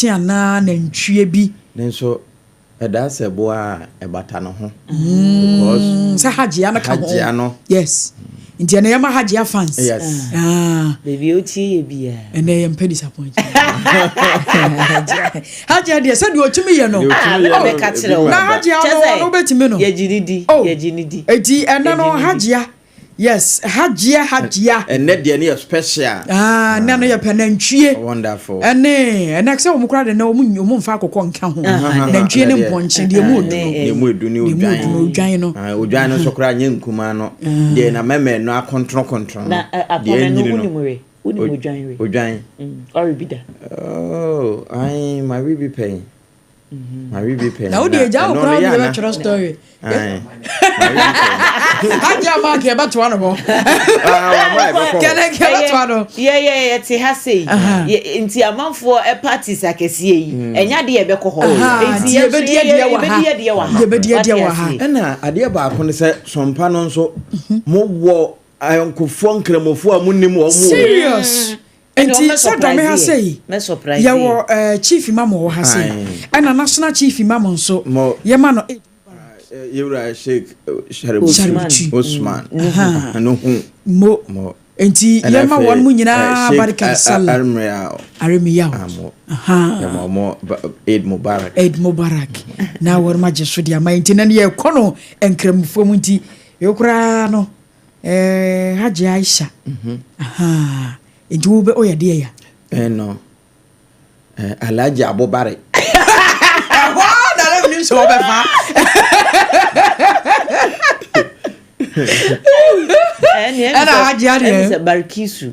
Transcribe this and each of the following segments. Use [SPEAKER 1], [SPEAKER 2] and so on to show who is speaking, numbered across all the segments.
[SPEAKER 1] ana na ntwie bi
[SPEAKER 2] nenso that's a boy ebata no ho because
[SPEAKER 1] sa hajia na ka
[SPEAKER 2] hajia no
[SPEAKER 1] yes nti na yama hajia fans
[SPEAKER 2] yes
[SPEAKER 3] baby otie bia
[SPEAKER 1] and I am disappointed hajia de said you tumi ye no
[SPEAKER 3] be ka kire o
[SPEAKER 1] na hajia no betimi no
[SPEAKER 3] ye jinidi
[SPEAKER 1] eti ena no hajia yes hajia
[SPEAKER 2] ene de ne special
[SPEAKER 1] na no ye penantwie
[SPEAKER 2] wonderful
[SPEAKER 1] ene say o mukra de na o mfa akokɔ nka ho nantwie ne mponche de mu
[SPEAKER 2] edu ne
[SPEAKER 1] odwan no
[SPEAKER 2] odwan no so kra nye nkuma no de na meme no akontron
[SPEAKER 3] na apona no unimure
[SPEAKER 2] odwan
[SPEAKER 3] or bida
[SPEAKER 2] oh I my baby pain
[SPEAKER 1] now the ja o kra de true story Hajia mark e beto ano bo kele beto ano
[SPEAKER 3] yeah ti ha sei nti amanfo e parties akese yi enya de e be ko ho
[SPEAKER 1] nti e be die wa ha
[SPEAKER 2] na ade ba ko ne se sompa no nso mo wo ayonkofo nkramofo a munnim wo
[SPEAKER 1] serious enti so do me ha sei
[SPEAKER 3] me surprise
[SPEAKER 1] ya wo chief imam wo ha sei na national chief imam nso ye ma no
[SPEAKER 2] Yura Sheikh Osman no
[SPEAKER 1] mo enti yema won mu nyina baraka sallah armiya
[SPEAKER 2] ya mo Eid Mubarak
[SPEAKER 1] na wor ma je so dia ma enti na ye kono enkramfo mu enti yokura no Haji Aisha enti wo be oya de ya
[SPEAKER 2] no Alhaji Abubakar
[SPEAKER 1] so obefa
[SPEAKER 3] ana
[SPEAKER 1] Hajia de
[SPEAKER 3] Barikisu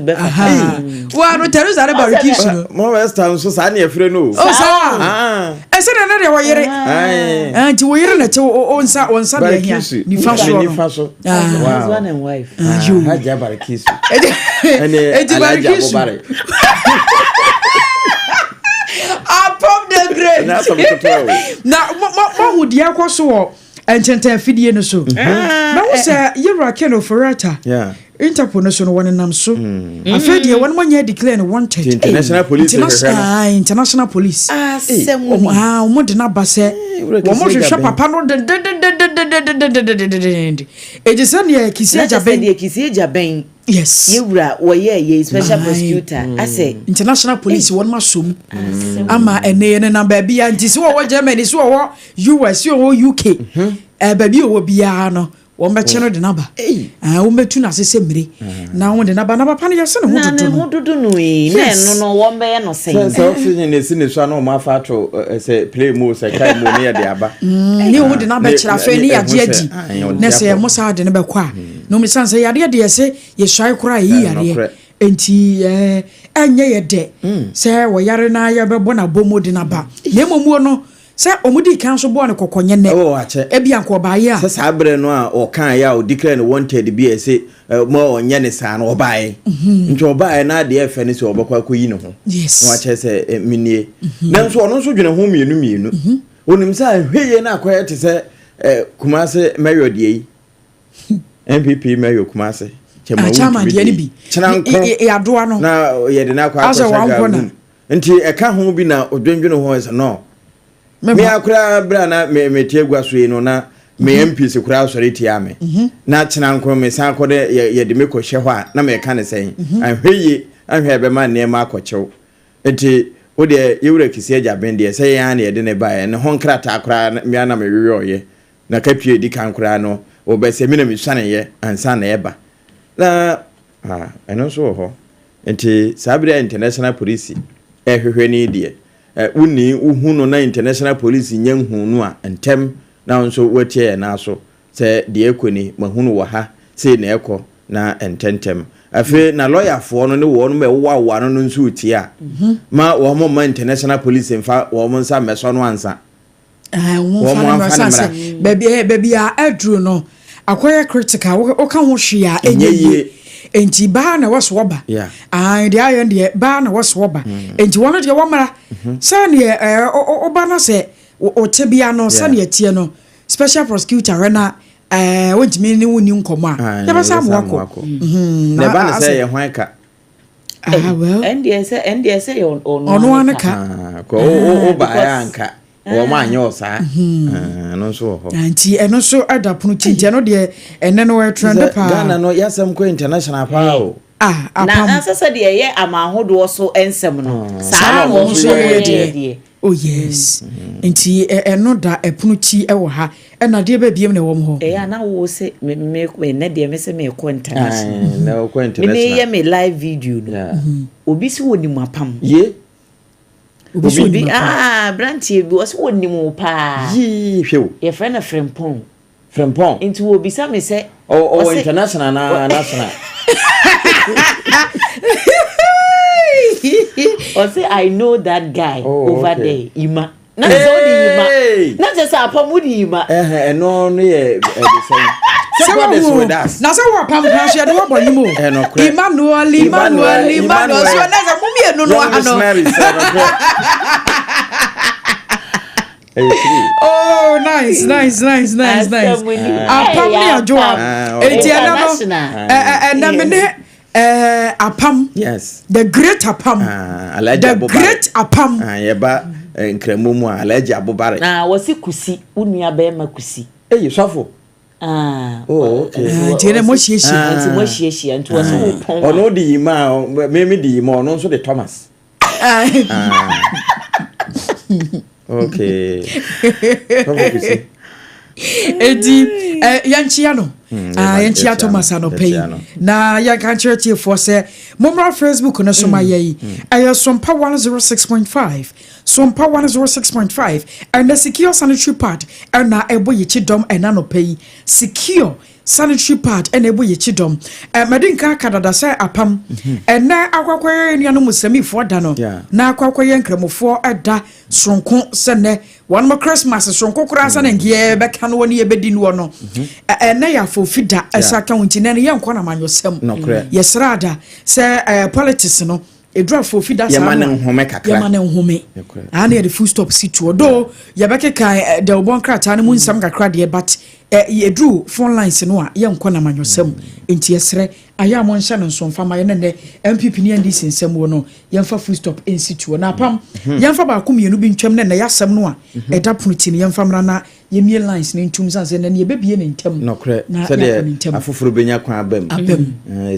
[SPEAKER 1] befa wa no Teresa de Barikisu
[SPEAKER 2] mo west town so sa na efre no
[SPEAKER 1] sa ese na de wo yere anti wo yere na che onsa de hia ni fa so
[SPEAKER 3] wow husband and wife
[SPEAKER 2] Hajia Barikisu ene Alhaji Abubakar
[SPEAKER 1] Above the grave. Na ma dia kwaso wo enchenten fidie no so. Na wo say Yura Keno Ferrata.
[SPEAKER 2] Yeah.
[SPEAKER 1] Interpol no so no one nam so. Afedie won manya declare no wanted.
[SPEAKER 2] International police.
[SPEAKER 1] International police. Mo de na ba se. Wo mo hwehwe papa no Ejisa ne
[SPEAKER 3] Kisi Jaben.
[SPEAKER 1] Yes.
[SPEAKER 3] Yura ye special prosecutor. I say
[SPEAKER 1] international police won ma som. Ama ene na baby anti so wo Germany so wo US so wo UK. Baby wo bia no. Wo meche no de naba. Wo metu na sese mire. Na wo de naba na papa no yese no
[SPEAKER 3] ho dudu no e. Na no wo be no sen.
[SPEAKER 2] So fini ne sine so na ma fa to say play mo say kai mo ne de aba.
[SPEAKER 1] Ni wo de naba kira fa ni age adi. Na say mo sa de ne be kwa. No me san say yade de yese ye swai kura yi yare. Enti enye ye de. Say wo yare na ya be bo na bomo de naba. Na momu no say omudi kan so bo ne kokonye ne ebia nko ba ye a
[SPEAKER 2] say sabre no a o kan ya o declare no wanted bi e say mo onye ne sa no obae nti obae na de efe ne say obakwa koyi ne ho
[SPEAKER 1] yes
[SPEAKER 2] wa che say minie na so ono so dwene ho mienu onim say hweye na akoye te say Kumase mayor de MPP mayor Kumase
[SPEAKER 1] chama de ni bi e adoa no
[SPEAKER 2] na ye de na akwa akwa nti e ka ho bi na odwendwene ho say no me akura bra na me tiegwa so yi no na me MP se kura so reti ame na chena nko me san ko de ye de me ko hye ho a na me ka ne sen ahweye ahwe be ma ne ma akɔkyew enti wo de yewura kisi agya ben de se ya na ye de ne ba ne ho nkrata akura me na me wewe na kapie di kan kura no wo be se me na me swane ye ansa na eba na eno so ho enti sabira international police ehwehwe ni de uni uhuno na international police nyanhunu a entem na nso watie na so se de ekoni mahunu wa ha se na ekọ na ententem afi na lawyer fo no ne wo no me wa no nso utie a ma wo mo ma international police mfa wo mo nsa meso no ansa
[SPEAKER 1] wo mo fa baby a edru no akoya critical wo ka ho hwe a enye enti ba na waso oba de ayen de ba na waso oba enti wono de womara sa ne oba na se o tebia no sa ne tie no special prosecutor na wontimi ni woni nkomo a ya ba sa mo wako
[SPEAKER 2] na ba na se ye hwan ka
[SPEAKER 1] well.
[SPEAKER 3] NDS
[SPEAKER 1] ono anaka.
[SPEAKER 2] Ko ba ya anka. Wo ma anyo sa. No so ho.
[SPEAKER 1] Anti eno so adapono tinti no de ene no we trend pa.
[SPEAKER 2] Ghana no yasem ko international pa o.
[SPEAKER 3] Apam. Na asase de ye amahodo so ensem no. Sa no so ye.
[SPEAKER 1] Oh yes. Nti eno da epono ti e wo ha. E na de ba biem na wo ho.
[SPEAKER 3] Na wo se me na de me se me ko international.
[SPEAKER 2] Na ko international.
[SPEAKER 3] Me ye me live video no. Obi si woni mu apam.
[SPEAKER 2] Ye.
[SPEAKER 3] Obi brantie bi wo se woni mu pa.
[SPEAKER 2] Yi hwew.
[SPEAKER 3] Ye friend na Frempong.
[SPEAKER 2] Nti
[SPEAKER 3] wo bi sa me se
[SPEAKER 2] international na national.
[SPEAKER 3] Or say I know that guy over there, Ima. Not so Ima. Not just a pamudi Ima.
[SPEAKER 2] No, the same. So what is with us?
[SPEAKER 1] Now, so what Pam Crash had over you move. Emmanuel. So there's a movie, Oh, nice. Apam.
[SPEAKER 2] Yes.
[SPEAKER 1] The great Apam. The great Apam.
[SPEAKER 2] Yeba nkremumu alaji abubare.
[SPEAKER 3] Na wasi kusi, unia bema kusi.
[SPEAKER 2] Sofo. Okay.
[SPEAKER 1] Tiene mo hieshi.
[SPEAKER 3] Mo hieshi antu wasi upon.
[SPEAKER 2] Ono di yima, me di yima, ono so de Thomas. Okay. Sofo kusi.
[SPEAKER 1] Edi yanchia no yanchia Thomas anopei na ya kan church for say momra Facebook na so mayi SOMPA 106.5 SOMPA 106.5 and the secure sanitary pad and na ebo yichi dom enanopei secure sanitary pad and ebo yichi dom madinka kadada say apam and na akwakoye nuano musemi for da no na akwakoye nkremofo eda sonko sene one more Christmas sonko kurasa na ngie beka no woni ebedi no no na ya fo fida esaka wunti na ye nkwa na manyosem yesrada say politics no edra fo fida sa
[SPEAKER 2] yamane nhome kakra
[SPEAKER 1] yamane nhome ana the full stop situ do ye beka kai the obon krata na mu nsam kakra de but edru phone lines no a ye nkwa na manyosem enti yesre aya mo nhyɛ no nsomfa ma ye ne MPP ni andi sinsem wo no ye mfa full stop in situ na pam ye mfa ba komienu bi ntwam ne yasem no a eda punti ne ye mfa mra na ye mie lines ne ntum sanse ne ye bebie ne ntem
[SPEAKER 2] no kre se de afoforo benya kwan abam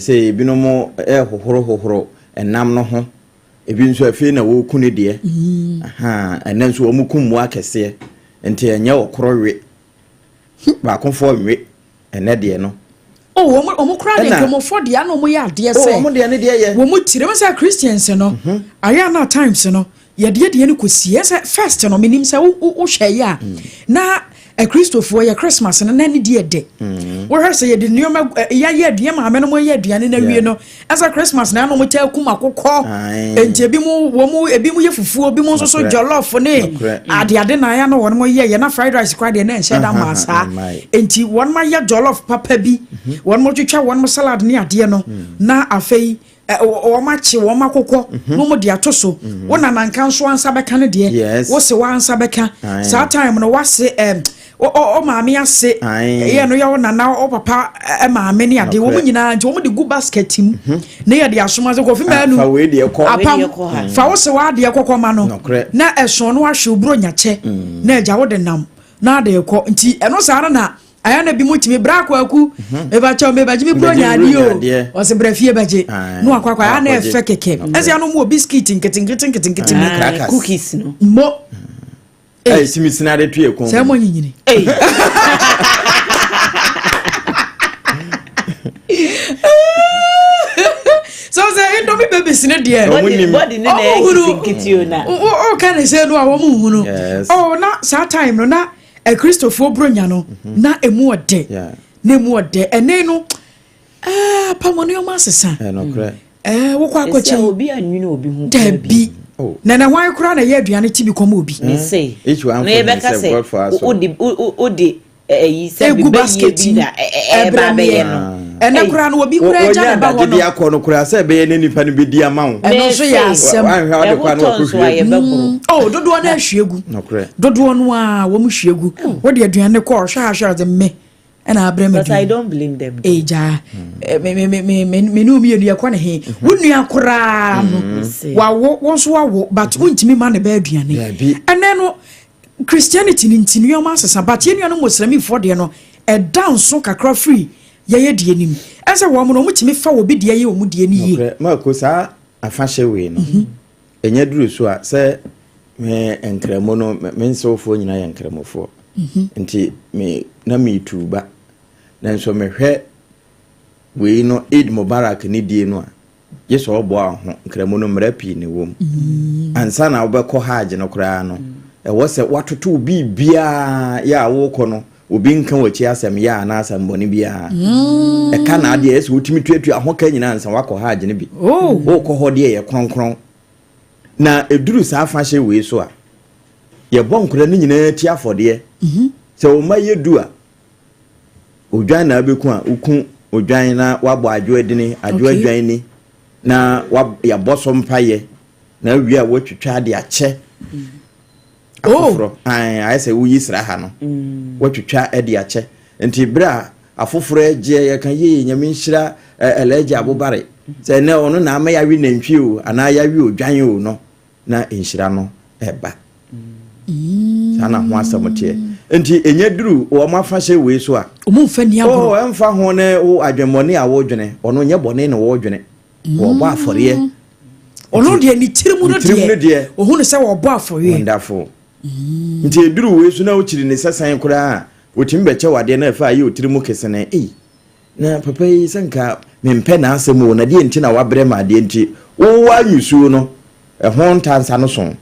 [SPEAKER 2] se ebi no mo hohoro enam no ho ebi nso afi na wo kunu de enan so wo mu kum mu akese enti enye okorowe ba konfo we ene de no
[SPEAKER 1] omo kra de komo for de na omo ya de se
[SPEAKER 2] omo de ne de ye
[SPEAKER 1] wo mu tire masa Christians no aya na times no ye de ne kosie se first no menim se wo hwe ya na a Christopher ya Christmas na nani die de wo hwe se ye de nioma ya de ma me no mo ya aduane na wie no as a Christmas na no mo ta kuma kokko enti bi mu wo mu ebi mu ye fufuo bi mu nso so jollof ne ade na ya no won mo ye na fried rice kwa de na enche da masa enti won ma ya jollof papa bi won mo twetwa won mo salad ne ade no na afei o machi wo makokko no mo de atoso wona nanka nso ansa beka ne de wo se wa ansa beka sa time no wase o maami ase ye no ya wona na o papa maami ne ade wo nyina nti wo de gu basket mu ne ye de asoma ze kofi manu
[SPEAKER 2] fa we de ekọ
[SPEAKER 1] fa wo se wa de ekọ ma no na eso no ahwe obro nyache na agya wo de nam na de ekọ nti eno sara na aya na bi mutimi bra kwaku e ba cha me ba jimi bro nya ade o se bra fie baje no akwakwa ya na efe keke ese anu mo biscuit nketi
[SPEAKER 3] cookies no
[SPEAKER 1] mo
[SPEAKER 2] simi sinade tu e kon
[SPEAKER 1] se mo nyinyini so say ndo mi baby sine de
[SPEAKER 3] body ne nketi ona
[SPEAKER 1] o kan say no a wo mu hunu na sa time no na Christopher Bronya no na emu ode na emu ode ene no pamone o masesa
[SPEAKER 2] no kra
[SPEAKER 1] wo kwa kwache
[SPEAKER 3] obi anwune obi hu
[SPEAKER 1] dabi na hwan kura na ye aduane tibi kom obi
[SPEAKER 3] say
[SPEAKER 2] each one
[SPEAKER 3] odi yi se bi
[SPEAKER 1] basket
[SPEAKER 3] na ba be ye no
[SPEAKER 1] ene kura no obi kura ja ba ho no
[SPEAKER 2] dia ko no kura se be ye ne nipa no be dia ma wo
[SPEAKER 1] eno so ya asem dodo na ahwiegu dodo no a wo mu hwiegu wo de aduane ko hwa de me and I blame
[SPEAKER 3] but I don't blame them.
[SPEAKER 1] Eja me no me ya kwa ne he wonu akora no wa wo so wa but untimi ma ne ba aduane and then Christianity ni ntinu yo ma asesa but ye nuano Muslim for de no e down so kakra free ye die nim ese wo mo no mutimi fa wo bi de ye wo mu de ni ye
[SPEAKER 2] ma ko sa afahye we no enya duru so a se me enkramo no me nsofo nyina ye nkramofo nti me na me tuba na nso me hwe we no Eid Mubarak ni die no a yeso obo aho nkramo no mrapi ne wom ansa na obekọ haje no kra no e wo se watoto bibia ya wo kọ no obi nka wachi asem ya na asem boni bia e ka na ade ese wotimi tuatu ahoka nyina ansa wakọ haje ne bi wo kọ ho de ye kronkron na eduru sa afahye we so a ye bonkora ni nyina ti afode se o maye du a odwan na abeku a ukun odwan na wabo adwo adini adwo adwan ni na ya boso mpaye na wi a wotwetwa de ache afoforo ai say wuyi sra ha no wotwetwa de ache enti bra afoforo eje ye kan ye nyame nhira eleje abobare se ne ono na ama ya wi nantwi o ana ya wi odwan o no na nhira no eba sana ho asamote enti enye duru o ma fa hye we so a
[SPEAKER 1] o mu fa ni agoro
[SPEAKER 2] o emfa ho ne o adwemone a wo dwene ono nye bone ne wo dwene wo bo afore
[SPEAKER 1] ono de ni tirimu no de o hu ne se wo bo afore
[SPEAKER 2] wonderful nti eduru we so na o chiri ne sasan kura o timbe che wade na fa yi o tirimu kesene na papa yi sanka mempe na asemo na de enti na wabre ma de enti wo wa nyusu no ho ntansa no so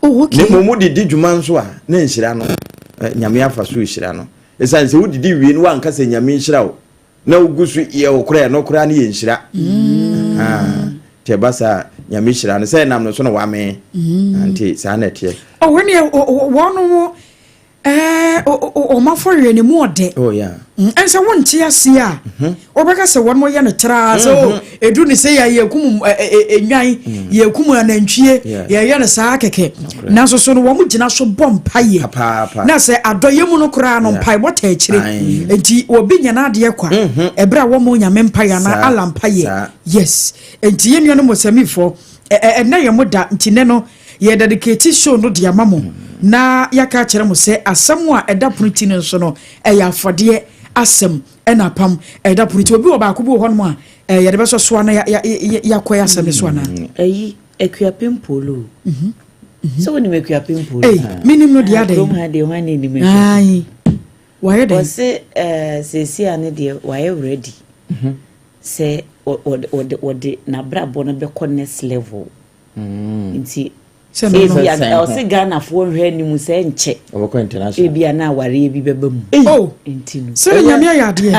[SPEAKER 1] okay
[SPEAKER 2] ne momu didi dwuma nso a na nhira no nyame afa so nhira no esan se wudidi wie no anka se nyame nhira o na ugusu ye okura no kura ne nhira te basa nyame nhira no se nam no so no wa me anti sa na tie
[SPEAKER 1] when you one o ma for you ni mu ode
[SPEAKER 2] oh yeah
[SPEAKER 1] and so won tia sia obeka se won mo ye no tra so edu ni se ya yekum enwan yekum anantwie ye no saa keke na so no wo mu gina so bompaye na se adoyemu no kura no mpaye bota akire enti obi nya na ade kwa ebra wo mo nya mempaye na alampaye yes enti ye no mo samifo na ye mo da enti ne no ye dedicate show no dia mamo na yaka kire mo se asem a eda punti ne so no ya afode asem ena pam eda punti obi oba ko bi ho no a ye de be so na ya koya asem so na
[SPEAKER 3] ayi ekuapem polo so woni mekuapem polo
[SPEAKER 1] minim no dia dey
[SPEAKER 3] ha de wan ni me
[SPEAKER 1] ai why dey
[SPEAKER 3] se se ane de why ready se o de na brabo no be next level nti se Ghana for hwe ni mu se nche
[SPEAKER 2] obako international
[SPEAKER 3] ebia na aware bi beba mu
[SPEAKER 1] enti no se nyame ya de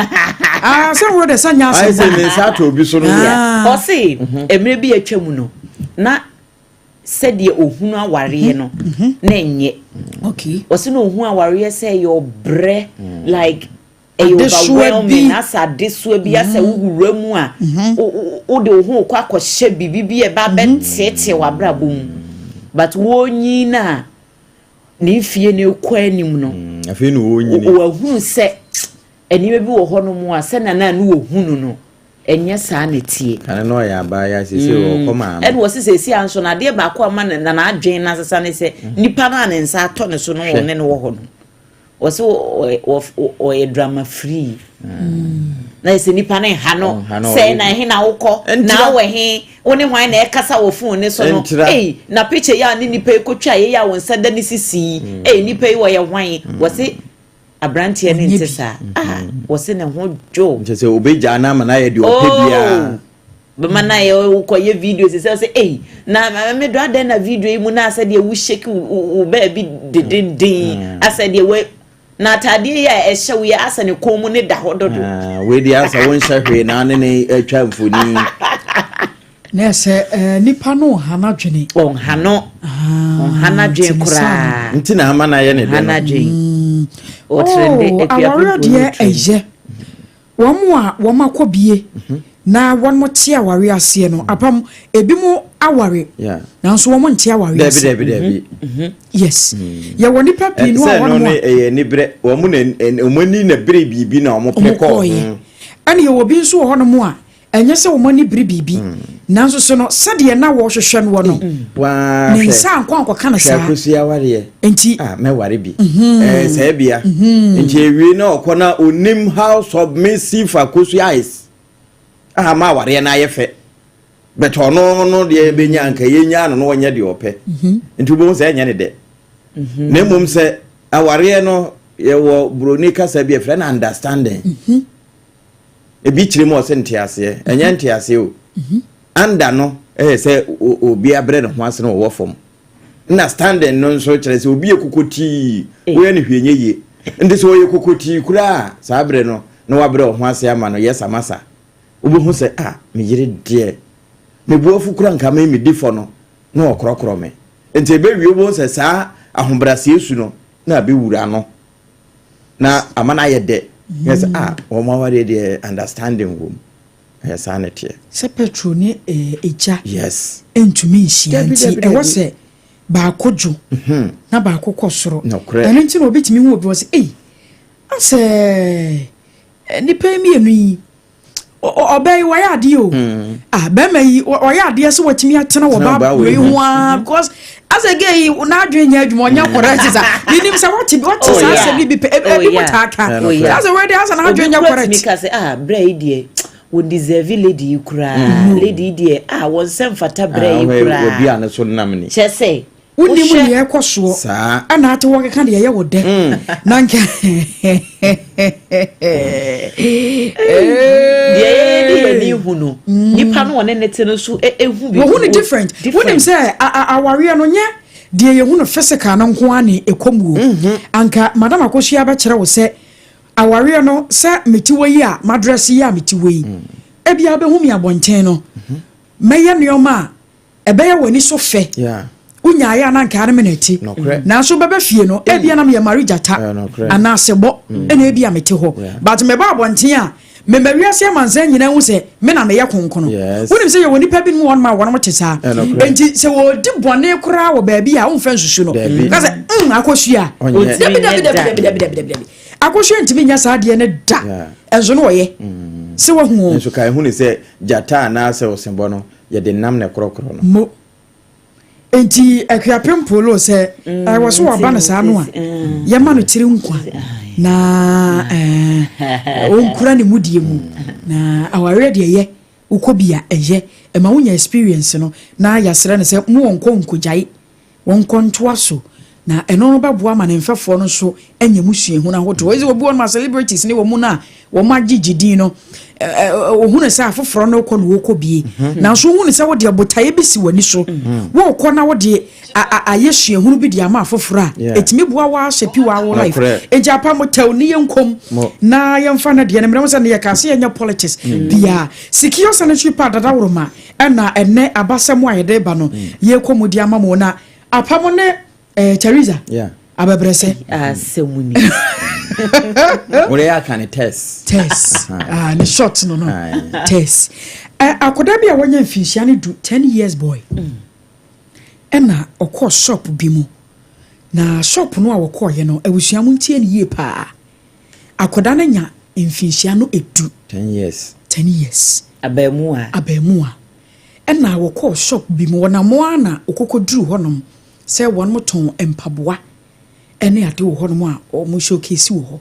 [SPEAKER 1] se wo de sanya
[SPEAKER 2] ai se me sa to obi so no
[SPEAKER 3] o se emre bi atwam no na se de ohunu aware no na enye
[SPEAKER 1] okay
[SPEAKER 3] o se no ohunu aware se your bre like overwhelming asa deso bi asa wuwura mu a o de ohunu kwa akɔhye bibi e ba betete wa brabo mu but wonyi na ni fie ne kwanim no
[SPEAKER 2] afi no wonyi
[SPEAKER 3] o ahunu se eni bi wo ho no mu a se na na no ohunu no enye saa ne tie
[SPEAKER 2] kana no ya ba ya sese wo koma
[SPEAKER 3] e wo sese anso na de ba ko ama na adwen na sesa ne se nipa na ne nsa atɔ ne so no wo ne wo ho no wo se o e drama free na ese nipa ne ha no se na he na wokɔ na we he woni hwan na ekasa wo phone ne so no na picture ya ni nipa ekotwa ye ya won sada ni sisi nipa yi wo ye hwan wo se abrantie ne ntesa wo se ne ho jo
[SPEAKER 2] ntese obeja na ma na ye de opebia
[SPEAKER 3] be mana ye ko ye video se na me do adan na video yi mu na asa de wu shake u ba bi dedin asa de we na tade ya ehye we asa ne komu ne da hododo
[SPEAKER 2] we di asa won hwehwe na ne atwa mfoni
[SPEAKER 1] na se nipa no hana dwene
[SPEAKER 3] on hana dwen kura
[SPEAKER 2] nti na hama na ye ne de
[SPEAKER 3] hana dwen o trende
[SPEAKER 1] awore de eje wo mo a wo makobie na one more tia wari ase no apam ebi mu aware na nso wo ntia wari ase
[SPEAKER 2] Debi
[SPEAKER 1] yes ya woni papi no a won mo
[SPEAKER 2] ni bre wo mu na omani na bre bibi na omo peko
[SPEAKER 1] ani ye obi nso ho no mo a enye se omani bre bibi na nso so no sade na wo hwehwe no wo no
[SPEAKER 2] wa
[SPEAKER 1] ni sa anko kana sa
[SPEAKER 2] Akosu aware
[SPEAKER 1] enti
[SPEAKER 2] me ware bi se bia enti ewie na okona onim how submissive Akosu is ma ware na yefe but ono de benya anka yenya no wonya de ope enti bo se enya ne de na mum se aware no ye wo broni kasa bi efre na understanding ebi chire mo se ntiase enya ntiase o anda no se obi abre no ho ase no wo fom understanding no so chire se obi ekukoti wo ne hwenye ye ndi so ye kokoti kura sa abre no na wabre ho ase ama no yes amasa obo se me yire de me buafu kura nka me difo no na okrokro me enti ebe wi obo se sa ahombrase esu no na be wura no na amana ye de yes o ma ware de understanding wo yes anete
[SPEAKER 1] se petro ni eja
[SPEAKER 2] yes
[SPEAKER 1] entumi hia nti e wo se ba kojo na ba kokosoro eno nti no obetimi hu obi wo se ase ni pe mi enu yi obey why ade o be mai oya ade se watimi atena wo ba we hu because as again na adwenya adwuma onya correct sa nim say what sa se bi bi mutaka as already as na adwenya correct
[SPEAKER 3] me ka say bra die we deserve lady kura lady die won sem fata bra kura
[SPEAKER 2] we bia na so nam ni
[SPEAKER 3] che say
[SPEAKER 1] woni mu ye ekoso ana ate wo ka de ye wo de na nka
[SPEAKER 3] ye ni hunu nipa no wona nete no so ehu bi
[SPEAKER 1] wo different wonim say aware no nye de ye hunu physical no nko ani ekomuo anka madam Akosua ba kire wo se aware no se metiwo yi a madress yi a metiwo yi ebia be hu mi abonten no meye neoma ebe ye wani so fe unya ya na nka me neti na so bebe fie no ebia na me marijata ana sebo ena ebia mete ho but me ba abonten a me mawiase amanza nyina hu se me na me ye konkono wonim se ye woni pa bi no won ma won motesa enti se wo di bone kura wo ba bi a won fa nsusu no ka se Akosua debi Akosua ntimi nya sa de ne da enzo no ye se wo hu
[SPEAKER 2] enso kai hu ne se jata na se osembo no ye de nam ne krokro no
[SPEAKER 1] enti akuapem polo se wo so waba na sa no a ye ma no tiri nkwa na onkura ne mudie mu na aware de ye ukobia eye e ma wonya experience no na yasere ne se mu wonko nkojai wonko ntoa so na eno no baboa ma ne mfefo no so anya musue hu na hoto ezi obi won ma celebrities ni wo mu na wo ma gigidi no hu ne sa afoforo no ko no wokobie na so hu ne sa wo de botaye bisi wani so wo ko na wo de ayesue hu bi de ama afoforo a etimi boa wa shepi wa wo life ejapa motaw ni yenkom na yemfa na de ne mrem sa ne yakase yenya politics bia secure sanitary pad dadawroma na enne abasem ayede ba no ye komodi ama mo na apamo ne Teresa ababrese
[SPEAKER 3] asemuni
[SPEAKER 2] ore ya kan test
[SPEAKER 1] ni short no test akoda bia wonya mfinhia ne do 10 years boy ena okọ shop bi mu na shop no a wokọ ye no awusua mu ntie ne yie pa akoda na nya mfinhia no edu 10 years abemua ena wokọ shop bi mu na mo ana okokoduru honom se won moton empaboa ene ade wo hono a o mo showcase wo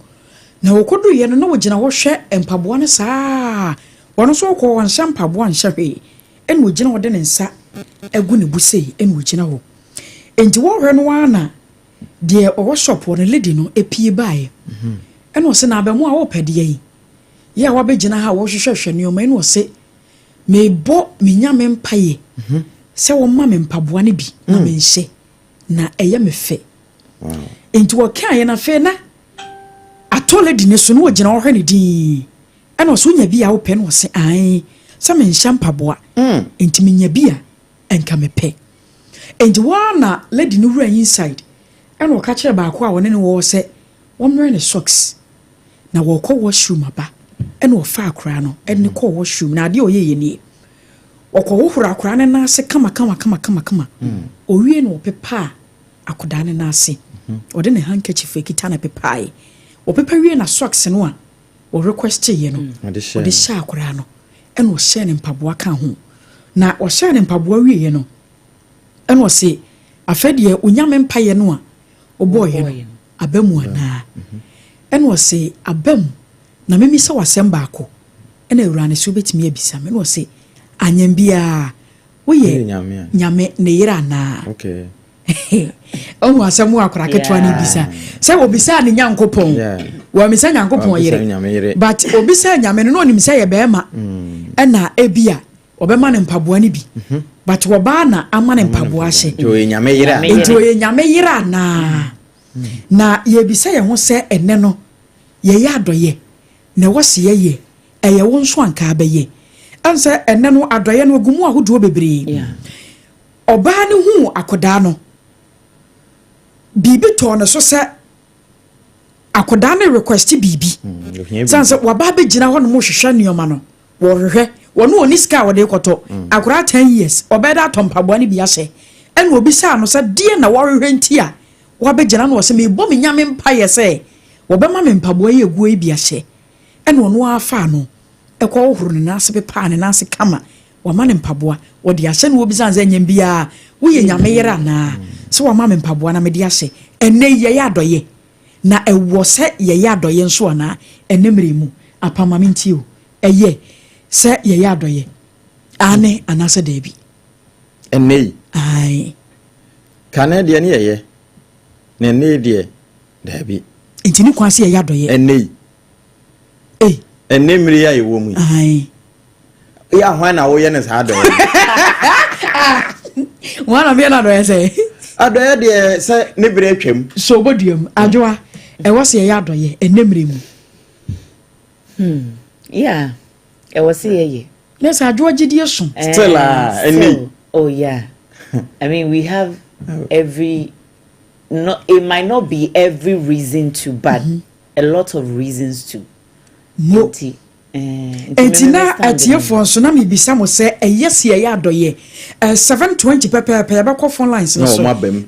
[SPEAKER 1] na wokodu ye no na wogina wo hwe empaboa ne saa wono so ko won shampaboa nhwe ene wogina wo de ne nsa egu ne busei ene wogina wo enti wo hwe no ana de o shop wo ne lady no epie bae ene wo se na abamu a wo pede yi ye wa begina ha wo hwehwe ne o ma ene wo se mebo minya me mpaye se wo ma me mpaboa ne bi na me nhye na eye me fe enti wo kan ye na fe na atole di ne so no wogina wo hwe ne din ena so nya bia wo pe no se ai se me mpaboa enti me nya bia enka me pe enti wo na lady no wura inside ena wo ka kire ba ko a woni ne wo se wo mre ne socks na wo ko washroom aba ene wo fa akra no ene ko washroom na ade oyeye nie okowohura akra ne na ase kama owie no pepa akoda ne na ase ode ne handkerchief ekita na pepae opepa wie na socks no a o request ye no ode sha akra no ene o share ne mpaboa ka ho na o share ne mpaboa wie ye no ene o se afedie onyame mpaye no a oboye no abamu ana ene o se abam na memi se wasem baako ene awurane so betimi abisa me no se anyambia woye nyame ne yira na
[SPEAKER 2] okay
[SPEAKER 1] omo asemu akora ketwa ni bisa se obisa ne nyankopon wa misa nyankopon yire but obisa nyame no nim se ye bema ena ebia obema ne mpaboa ni bi but wo ba na ama ne mpaboa hye
[SPEAKER 2] to nyame yira
[SPEAKER 1] to nyame yira na ye bisa ye ho se enne no ye ya adoye na wose ye eye wo nso anka abaye ansa enne no adoye no gumu ahodo bebre oba ne hu akoda no bibi to no so se akoda ne request bibi sanse waba be gina ho no mo hwehwe nioma no wo hwehwe wono oni ska wo de koto akora 10 years obeda atompabo ne bi ase ene obi sa no se die na wo hwehwe ntia wo be gina no wo se me bo me nyame mpa ye se wo be ma me mpabo ye guo bi ase ene ono afa no ekwo wohuru ne nase be pa ne nase kama wo ma ne mpaboa wo de ase no obi sanse nyam bia wo ye nyame yera na so wo ma me mpaboa na me de ase ene ye ya doye na ewo se ye ya doye nso na ene mremu apama mentio eye se ye ya doye ane anase debi
[SPEAKER 2] ene
[SPEAKER 1] ai
[SPEAKER 2] Canadian ye ne ne de debi
[SPEAKER 1] entini kwase ye ya doye
[SPEAKER 2] ene ene mri ya ewo mu
[SPEAKER 1] ai
[SPEAKER 2] ya hwan na wo ye ne sa doye
[SPEAKER 1] wana bi na doye se
[SPEAKER 2] adoye de se ne bere atwam
[SPEAKER 1] so boduam adwoa e wo se ye ya doye ene mremu
[SPEAKER 3] yeah it was ye
[SPEAKER 1] let's adwoa gidie so
[SPEAKER 2] still ene
[SPEAKER 3] oh yeah I mean we have every it might not be every reason to but a lot of reasons to
[SPEAKER 1] no entina atiefo so na me bisa mo se yes ye ya doye 720 pepe ba call phone lines so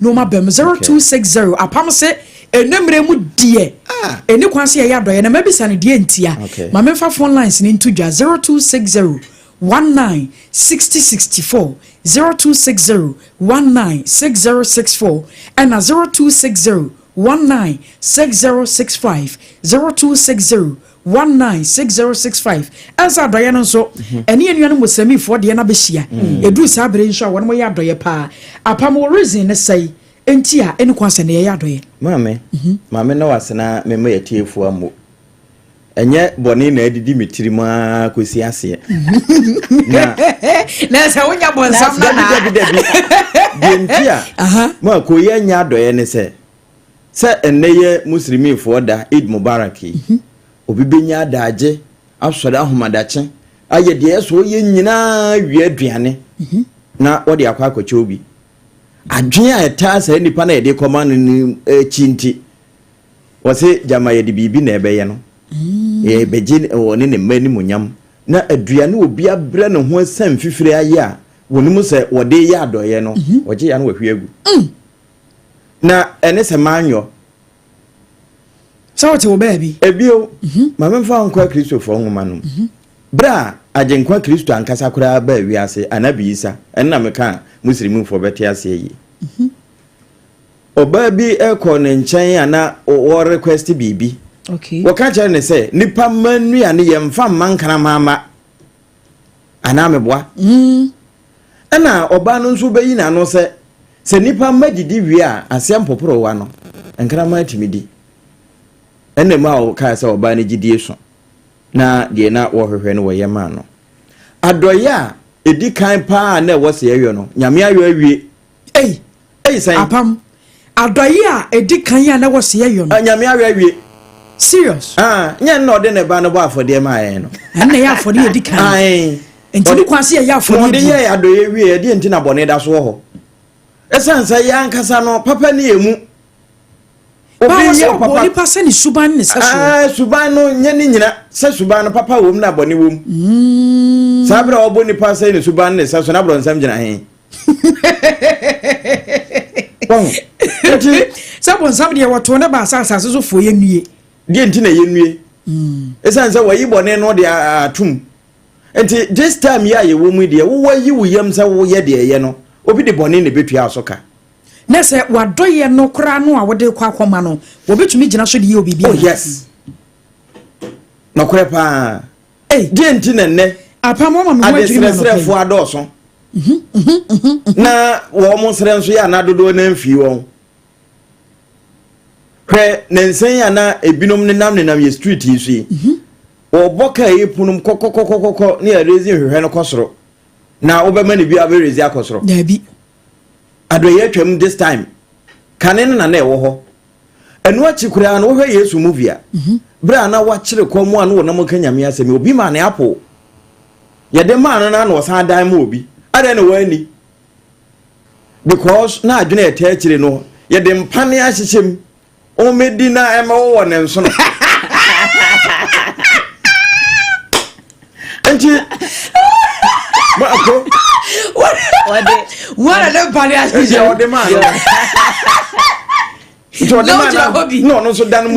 [SPEAKER 1] no mabem 0260 apam se enemre mu die eni kwanse ye ya doye na mabisa ne die ntia ma memfa phone lines ni ntudwa 0260 196064 0260 196064 and 0260 196065 0260 196065 asa doye no so eni enuanu mosami fo de na behia edu sa bere nso won mo ya doye pa apam wo reason ne sai enti a eni kwanse ne ya doye
[SPEAKER 2] mame na wasena memo yetiefo amo enye boni na edidi mitirima kosi ase
[SPEAKER 1] na sa wonya bonsam na
[SPEAKER 2] bientia ma ko ye nya doye ne se eneye muslimi fo da Eid Mubarak obi benya adaje asore ahomadache aye de eso ye nyina wie aduane na wode akwa akwache obi adwen a eta sa nipa na yede koma ni chinti wose jama yede bibi na ebeye no beji woni ne mani munyam na aduane obi abre ne ho asam fifire aye a woni mu se wode ye adoye no oje ya no wahwe agu na ene se manyo
[SPEAKER 1] so to baby
[SPEAKER 2] ebio mama mfa nkwa Kristo fo nwoma no bra ajenkwa Kristo ankasa kura ba wiase anabi isa enna meka muslimu fo bete ase yi oba bi ekọ ne nchen ana o request bibi
[SPEAKER 1] okay
[SPEAKER 2] waka chere ne se nipa manu ane ye mfa mankana mama ana meboa ana oba no nso bayi na no se nipa magidi wi a asem poporo wa no enkara ma timidi ene ma o ka se oba ne gidie so na de na wo hwehwe no wo yema no adoya edi kan pa na wo se yeyo no nyame ayo awie sai
[SPEAKER 1] apam adoya edi kan ya na wo se yeyo no
[SPEAKER 2] nyame ayo awie
[SPEAKER 1] serious
[SPEAKER 2] nya no de ne ba no ba afode ma ye no
[SPEAKER 1] enne ya afode edi kan enti kwase ya afode
[SPEAKER 2] de ye adoya wie de enti na bone da so ho esansa ya nkasa no papa ne emu
[SPEAKER 1] obi ye papa ni pase ni suban ni saso
[SPEAKER 2] suban no nye ni nyina se suban no papa wom na boni wom sabra obo ni pase ni suban ni saso na bro nsam gina he
[SPEAKER 1] sabo nsam de wato na ba asase so fo ye nue
[SPEAKER 2] de nti na ye nue esan se wayi bone no de atum enti this time ya ye wo mu de wo wayi wo yam se wo ye de ye no obi de bone ne betua asoka
[SPEAKER 1] na se wadoye no kra no a wode kwa akoma no wobetumi gina so de ye obi bia
[SPEAKER 2] oh yes no kra pa de nti na ne
[SPEAKER 1] apamo ma me wetumi no
[SPEAKER 2] adesrefo adoso na wo mo sere nso ya na dodo na mfi won kre nensen ya na ebinom ne nam ye street yi so yi oboka epunum kokokokoko ne erezi hwehwe no kosoro na obema ne bi aberezi akosoro
[SPEAKER 1] dabi
[SPEAKER 2] adoye twam this time kanen na ewo ho enu achikura na wo hwe Yesu movie a bra na wachire komo anu na mo kanyame asemi obi ma na apo ye de ma na na osan dan ma obi ade ne wani because na adwene etachire no ye de mpane ahyechem o medina ema wo ne nso no anti ma ako
[SPEAKER 3] what
[SPEAKER 1] the mpane ahyechem
[SPEAKER 2] o de ma no so dan mo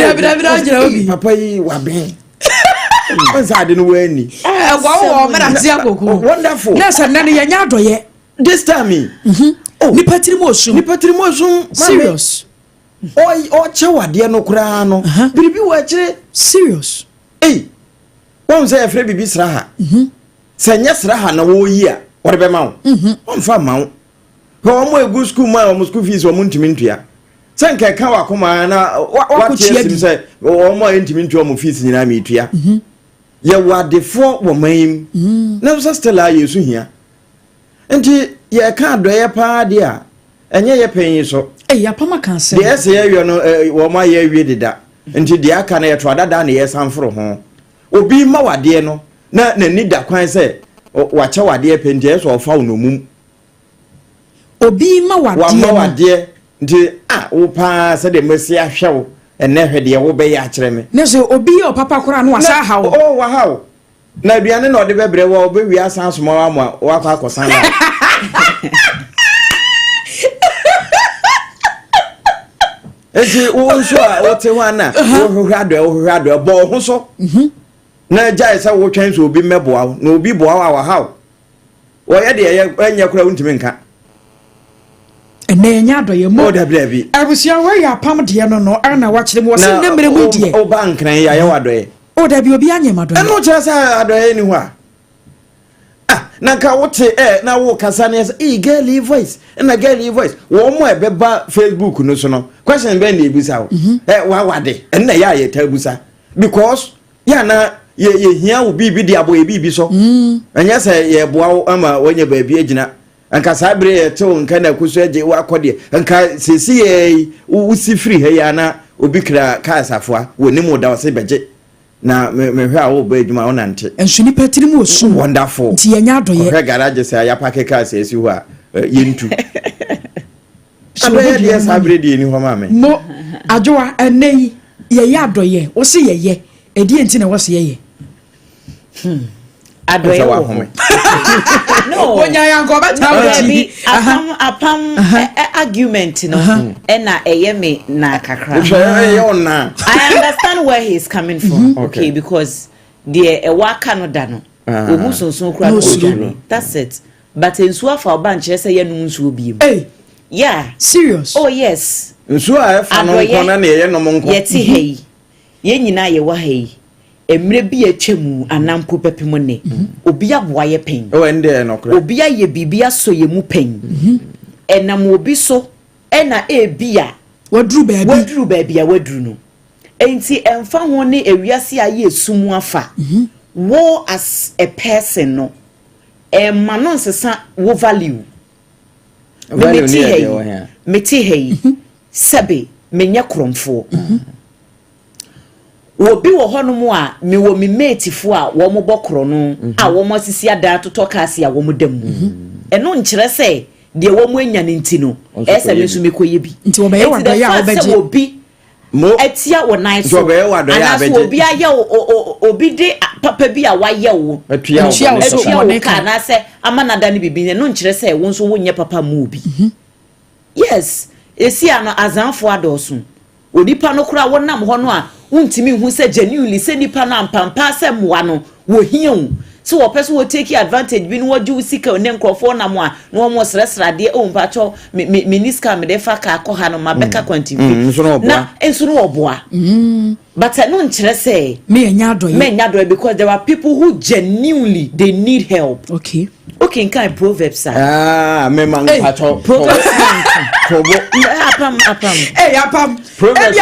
[SPEAKER 2] papa yi wa ben ade no wani
[SPEAKER 1] wo mara ti akoko
[SPEAKER 2] wonderful
[SPEAKER 1] na se nane ye nya adoye
[SPEAKER 2] this time
[SPEAKER 1] ni patrimo osum serious
[SPEAKER 2] o chewade no kura no biribi wa kire
[SPEAKER 1] serious
[SPEAKER 2] won say efre bibi sraha se nya sraha na wo yi a wore be ma wo won fa ma wo ho mo egu school ma wo school fees wo ntimi ntua se nka ka wa koma na wa tie se wo mo ntimi ntua mo fees nyina mi tua ye wadefo wo mayim na so stella Yesu hia enti ye ka doye pa de a enye ye panyi so
[SPEAKER 1] ya pama kan se
[SPEAKER 2] de se ye no wo ma ye wie deda enti de aka na ye to adada na ye sanforo ho obi ma wade no na nani da kwan se wa che wade penti ye so ofa no mum
[SPEAKER 1] obi ma wade
[SPEAKER 2] nti wo pa se de mesi ahwewo ene hwede wo be ya kire me
[SPEAKER 1] ne so obi o papa kora no asa hawo
[SPEAKER 2] wa hawo na aduane na ode bebre wo be wi asan so ma wa kwa akosan na eji wo nso a wote ho na wo hwehwado bo ho so na jai sa wo twen so obi meboa na obi boa wa hawo wo ye de enye kora wuntimi nka
[SPEAKER 1] ene nya doye mo
[SPEAKER 2] dabi
[SPEAKER 1] abusia we ya pam de no no na wa kire mo se na mere mu die
[SPEAKER 2] o bankran ya ye wadoye
[SPEAKER 1] dabi obi anye madoye
[SPEAKER 2] eno kire sa adoye ni ho a na ka wote na wo kasa na girly voice na girly voice wo mo ebeba Facebook no so no question be na ebusa wo wa wade na ya ye tabusa because ya na ye hia wo bibi di aboye bibi so anya se ye boa ama wonye ba bi agina anka sabre te nka na AKOSUA je wa kodie anka sesi ye usi free he ya na obi kra ka asafua woni mu da wose beje na me hwe a wo ba adwuma wonante
[SPEAKER 1] enso ni patrimu osum
[SPEAKER 2] wonderful
[SPEAKER 1] nti ye nya doye
[SPEAKER 2] hwe garage se ya pake ka sesi ho a yentu abe ye sabre di ni ho ma me
[SPEAKER 1] mo adwoa enei ye ya doye wo se ye edi enti na wo se ye
[SPEAKER 3] adoye wo no
[SPEAKER 1] wonya yango
[SPEAKER 3] apam argument no na me na kakra I understand where he is coming from okay because the waka no da no ohu sonson kura no that's it but ensu afa oba nche say ye no nsu obi yeah
[SPEAKER 1] serious
[SPEAKER 3] oh yes
[SPEAKER 2] nsu afa no nkona na ye no monko
[SPEAKER 3] yeti hei ye nyina ye wa hei emre bi atwam anampo pepem ne obi aboa ye pen
[SPEAKER 2] ende no kra
[SPEAKER 3] obi aye bibia so ye mu pen enam obi so ena ebia
[SPEAKER 1] wadru
[SPEAKER 3] baabi a wadru no enti emfa ho ne ewiase aye esumu afa wo as a person no emma no nsesa wo value meti hei sebe menya kromfo obi wo hono a me wo me matifo a wo mo bokro no a wo mo sisi ada to kasi a wo mo dam eno nkire se de wo mo anya ne ntino ese me so me koye bi
[SPEAKER 1] nti wo be ye wado ya wo beje
[SPEAKER 3] obi etia wo nice so anaso obi aye obi de papa bi a waye wo etia wo kana se amanada ne bibi no nkire se wo nso wo nye papa mu bi yes esi ano azanfo adoso onipa no kura wonam ho no a untimi hu se genuinely se nipa na ampampa se moa no wo hiu so wo person wo take advantage bi no wo ju sika ne nkrofo na mo a no mo sresrade o mpacho miniska me defa ka akọ no mabeka quantity na enso no oboa but no nkire say
[SPEAKER 1] me nya
[SPEAKER 3] because there are people who genuinely they need help.
[SPEAKER 1] Okay
[SPEAKER 3] kind proverbs
[SPEAKER 2] me man mpacho
[SPEAKER 3] proverbs apam
[SPEAKER 2] proverbs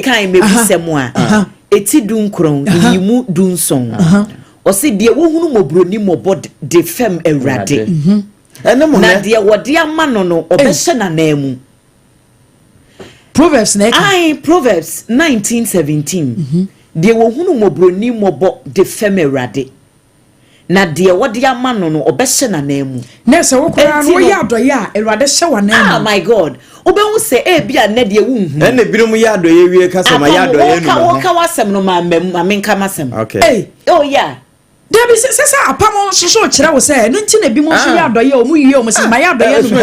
[SPEAKER 3] kind me bisemu a eti dun kron yimu dun song o se de wo hunu mobroni mobo de fem awrade na de wode ama no obehye na namu
[SPEAKER 1] Proverbs na
[SPEAKER 3] Proverbs 19:17 de wo hunu mobroni mobo de fem awrade na de wode ama no obehye na namu
[SPEAKER 1] na se wo kora no ya adoye a awrade hye wa namu.
[SPEAKER 3] Oh my god obehu se bia na de wu hu
[SPEAKER 2] ene binom ya adoye wie kasa ma ya adoye no
[SPEAKER 3] wo ka wasem no ma menka masem
[SPEAKER 2] okay
[SPEAKER 3] oh yeah
[SPEAKER 1] Debi sesa apamo so kire wo se no nti na bi mo so ya adoye o mu yiye o mo se ma ya adoye
[SPEAKER 3] no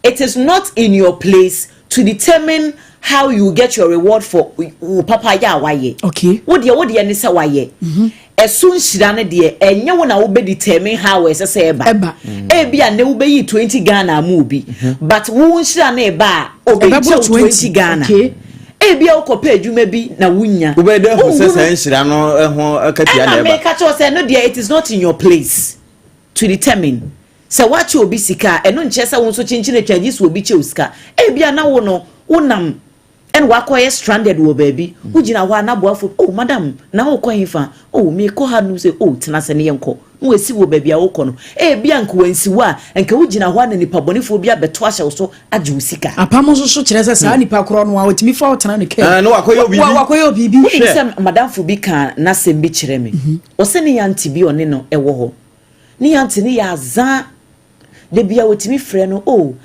[SPEAKER 3] it is not in your place to determine how you get your reward for papa ya waye.
[SPEAKER 1] Okay.
[SPEAKER 3] Wo de ne se waye. Esun shira ne de enye wo na wo be determine how we say eba. Bia ne wo be yi 20 Ghana mu bi. But wo shira na eba o be 20 Ghana. Okay. Bia wo kopa adwuma bi na wunya.
[SPEAKER 2] Wo be de ho se shira no ho akatia na eba.
[SPEAKER 3] Me ka cho say no de it is not in your place to determine. Se wachi obi sika eno nche se wo so chinchine twaji so obi che osika. Bia na wo no wonam and wakoye stranded wo baby ugina ho anaboafo oh madam na wo kwan fa oh me ko ha no say oh tena se ne yenko wo esi wo baby a wo ko no bia nko wansi wa enka ugina ho na nipa bonifo bia beto ahye so age usika
[SPEAKER 1] apamo so kire se sa nipa kro no wa otimi fa otena ne kai
[SPEAKER 2] no wakoye obibi
[SPEAKER 3] se madam fo bi kan na sem bi kire me o se ne yanti bi one no ewo ho ne yanti ne ya za de bia otimi frɛ no oh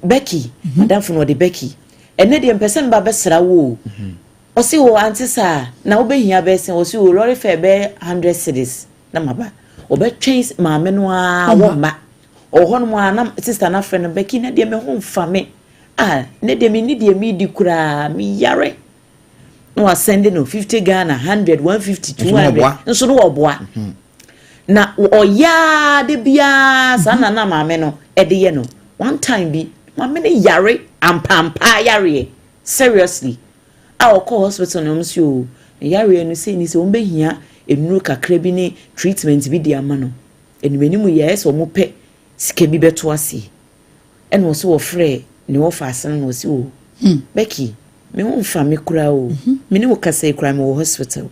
[SPEAKER 3] Becky madam fo no de Becky ene de mpesen ba besra wo o si wo antisa na obehia besen o si wo lorry fare be 100 cedis na maba o be twins maame no a wo ma o hono mo na sister na friend Becky na de me ho mfame ne de me ni de me di kura mi yare no wa send no 50 Ghana 100 150 200 nso no oboa na o ya de bia sana na maame no e de ye no one time bi maame ne yare ampampa yare seriously our call hospital no msio yare no say ni se on behia enuru kakra bi ne treatment bi di ama no enimani mu yes o mo pe sika bi beto ase ene wo so wo frɛ ne wo fa asen no si o Becky me won fa me kura o me ne wo kasa kura me wo hospital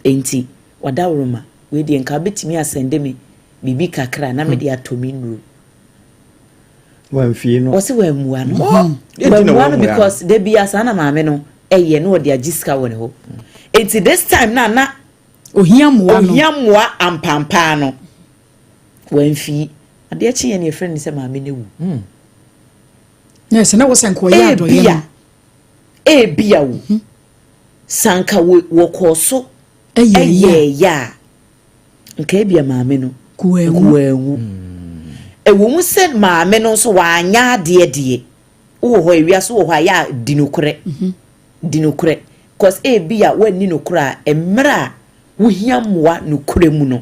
[SPEAKER 3] enti wadawroma we di enka betimi asende me bibi kakra na me di atomi nuru
[SPEAKER 2] Wamfie no.
[SPEAKER 3] Wose wamua no. Wamua no because they be asana maame no eye no de agiska woni ho. Enti this time na
[SPEAKER 1] ohia moa no.
[SPEAKER 3] Ohia moa ampampa no. Wamfie. Ade achi ye ne friend ni se maame ne wu.
[SPEAKER 1] Yes, na wo sanko ya do ye.
[SPEAKER 3] Bia wu. Sanka wo koso eye ya. Nka bia maame no. Kuwenwu. Ewo mu se maame no so wa anya de wo ho ewia so wo ho ya dinokure cause bia wani nokura emra wo hia moa nokure mu no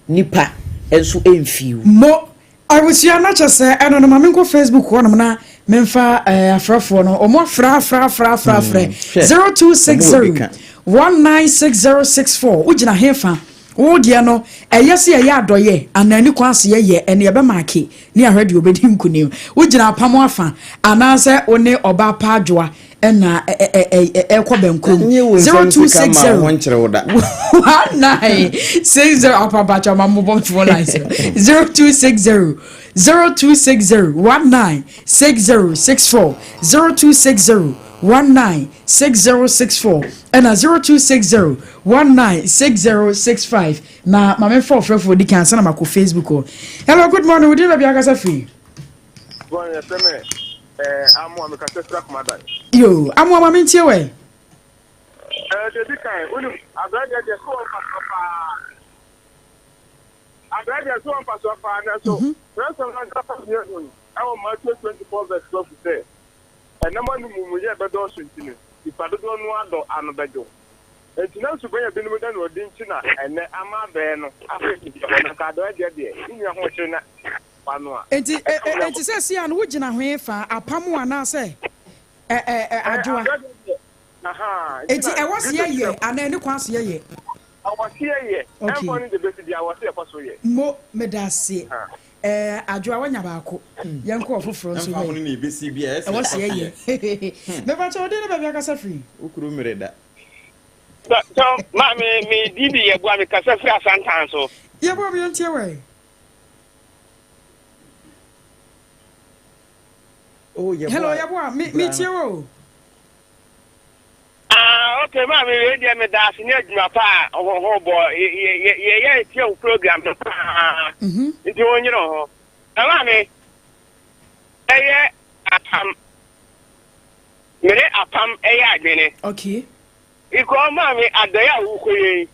[SPEAKER 3] nipa enso emfiu
[SPEAKER 1] mo awusia na chese eno no maame ko Facebook ho no na memfa afrafo no omo fra 0260 196064 ugina hefa wo dia no eyese ye adoye anani kwanse ye ene ye be maake ni ahwede obedi nkunim wo gina apamo afa ananse one oba pa adwoa ena ekwa benkrom 0260 1960 apabacha mambo phone line 0260 196064 0260 196064 and 0260 196065 na mama for di can na mako Facebook. Hello, good morning. We dey be akasa free.
[SPEAKER 4] Bon, yeseme amo am ka sestra kumada.
[SPEAKER 1] Yo, amo mama ntie we.
[SPEAKER 4] De bi kan, unu abrade de so on paso pa na so. Rest of the time here on. Our Matthew 24 verse 12 say. And no man mu ye be do so ntini. Ipado do no ado ano bejo. Entina so gbe bi no da no di ntina ene ama be no afeti na ka do de nyi ho chiri na pano a.
[SPEAKER 1] Enti se sia no wugina ho efa apamu ana se adwoa.
[SPEAKER 4] Aha.
[SPEAKER 1] Enti e wose ye ana ene kwase ye.
[SPEAKER 4] Awase ye. Enfo ni de besi dia awase e kwaso ye.
[SPEAKER 1] Mo medase. Adwoa wanya baako. Yenko ofoforo nso
[SPEAKER 2] ho ni besi bia ese.
[SPEAKER 1] Wose ye. Me ba cho de na ba bia kasa free.
[SPEAKER 2] Ukuru mereda.
[SPEAKER 4] So ma me didi ye bua me kasa free asantan so.
[SPEAKER 1] Ye bua bi ntie we.
[SPEAKER 2] Oh, yeah.
[SPEAKER 1] Hello, yeah, boy. Me too.
[SPEAKER 4] Okay, ma me ready me da sini adwuma pa ho boy. Ye tie program to pa. Nti won yiro ho. Na ma me apam. Mere apam adwene.
[SPEAKER 1] Okay.
[SPEAKER 4] Iko ma me adaya wo koye.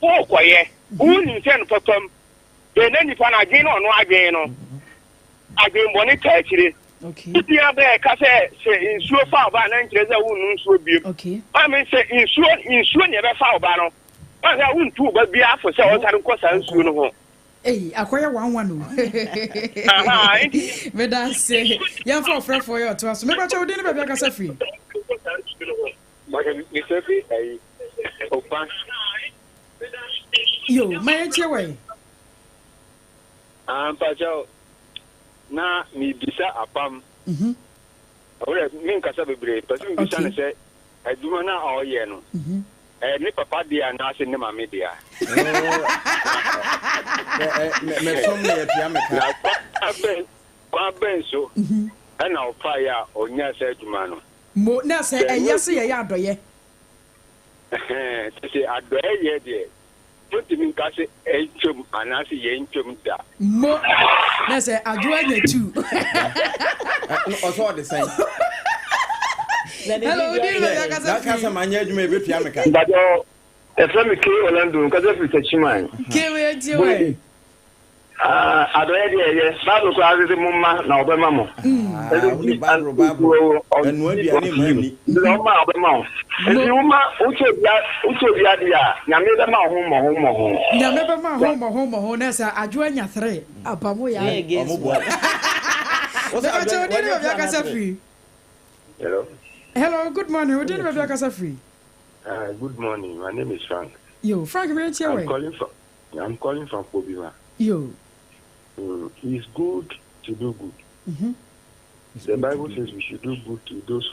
[SPEAKER 4] Wo koye. Uni se no potom. De na nipa na adwene no adwene no. Adwene boni ka akire.
[SPEAKER 1] Okay.
[SPEAKER 4] Dia be ka se insuo fa ba na nkreze wo nu nsuo biem.
[SPEAKER 1] Okay.
[SPEAKER 4] I mean say insuo ne be fa ba no. Ba ga wo ntu ba bia fo se o tare ko sa nsuo no ho.
[SPEAKER 1] Eh, akoya 11 o.
[SPEAKER 4] Aha.
[SPEAKER 1] Me da say, yan for your to so me ba che odi ne ba bia ka sa free.
[SPEAKER 4] Ba ga mi se fi ai opa.
[SPEAKER 1] Yo, my che we.
[SPEAKER 4] Pa chao. Na mi bisa apam. Ora min kasa bebre, person bisa na se aduma na oye no. Ni papa dia na se ne mama dia.
[SPEAKER 2] Me som ne ya me ka.
[SPEAKER 4] Kwa ben so. Na opa ya onya se aduma no.
[SPEAKER 1] Mo na se eyase ye ya adoye.
[SPEAKER 4] Se adoye ye de. Put min kase enchum anase ye enchum da.
[SPEAKER 1] Mo na se adwoa nya tu.
[SPEAKER 2] Also the same.
[SPEAKER 1] Hello, dear,
[SPEAKER 2] that kasa manya adwuma e betua me ka.
[SPEAKER 4] Bajo efrem ke Orlando kasa fi Chiman.
[SPEAKER 1] Ke we enti we.
[SPEAKER 4] Adoye de ye, ba do ko azeze mumma na obema mo.
[SPEAKER 2] Eni ba roba. Enu aduane ma ni.
[SPEAKER 4] No ma obema. Enti uma uche bia dia, nyame be ma ho.
[SPEAKER 1] Nyame be ma ho na sa adwoa nya 3. Apamo ya.
[SPEAKER 2] Omo
[SPEAKER 1] Hello, good morning. We didn't have a free.
[SPEAKER 4] Good morning. My name is Frank.
[SPEAKER 1] Yo, Frank,
[SPEAKER 4] I'm calling from Kobima.
[SPEAKER 1] Yo.
[SPEAKER 4] It's good to do good. The Bible says we should do good to those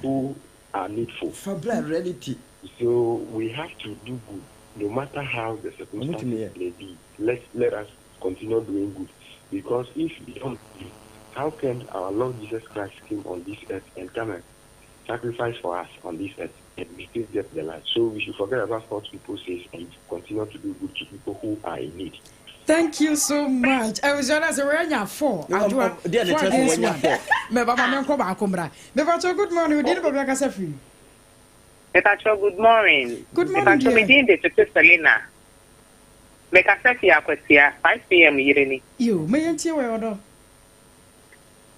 [SPEAKER 4] who are needful.
[SPEAKER 2] For blood reality.
[SPEAKER 4] So we have to do good, no matter how the circumstances may be. Let us continue doing good. Because if we don't do, how can our Lord Jesus Christ came on this earth and come and sacrifice for us on this earth and we still get the life? So we should forget about what people say and continue to do good to people who are in need.
[SPEAKER 1] Thank you so much. I was just a 4. I do a 4 against 1. Me baba me ko ba akombra. Me ba cho good morning. We did baba ka safi.
[SPEAKER 5] Me ta cho good morning.
[SPEAKER 1] Good morning.
[SPEAKER 5] Me ta cho me din de to Selena. Me ka safi akosia 5 PM yireni.
[SPEAKER 1] Yo, me yentie we odo.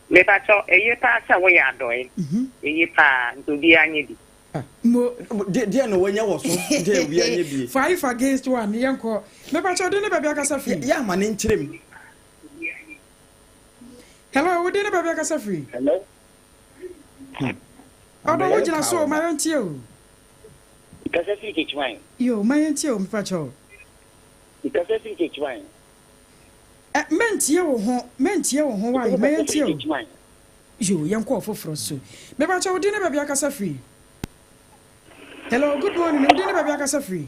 [SPEAKER 5] Me ta cho eye pa sa wo ya doy. Eye pa nto bi anye bi.
[SPEAKER 1] Mo
[SPEAKER 2] dia no wanya wo so dia bi anye bi.
[SPEAKER 1] 5 against 1 yenko. Me ba cho de ne baba ka safi.
[SPEAKER 2] Ya ma ne nkyerem.
[SPEAKER 1] Hello, we did baba ka safi.
[SPEAKER 4] Hello.
[SPEAKER 1] Odo wo jina so ma yentie o.
[SPEAKER 4] Kasa fi ke chwan.
[SPEAKER 1] Yo, ma yentie o me pa cho.
[SPEAKER 4] Kasa fi ke chwan.
[SPEAKER 1] Mentie wo ho wa me yentie o. yo yanko foforo so me ba cha odi ne bia kasa free. Hello, good morning. Odi ne bia kasa free.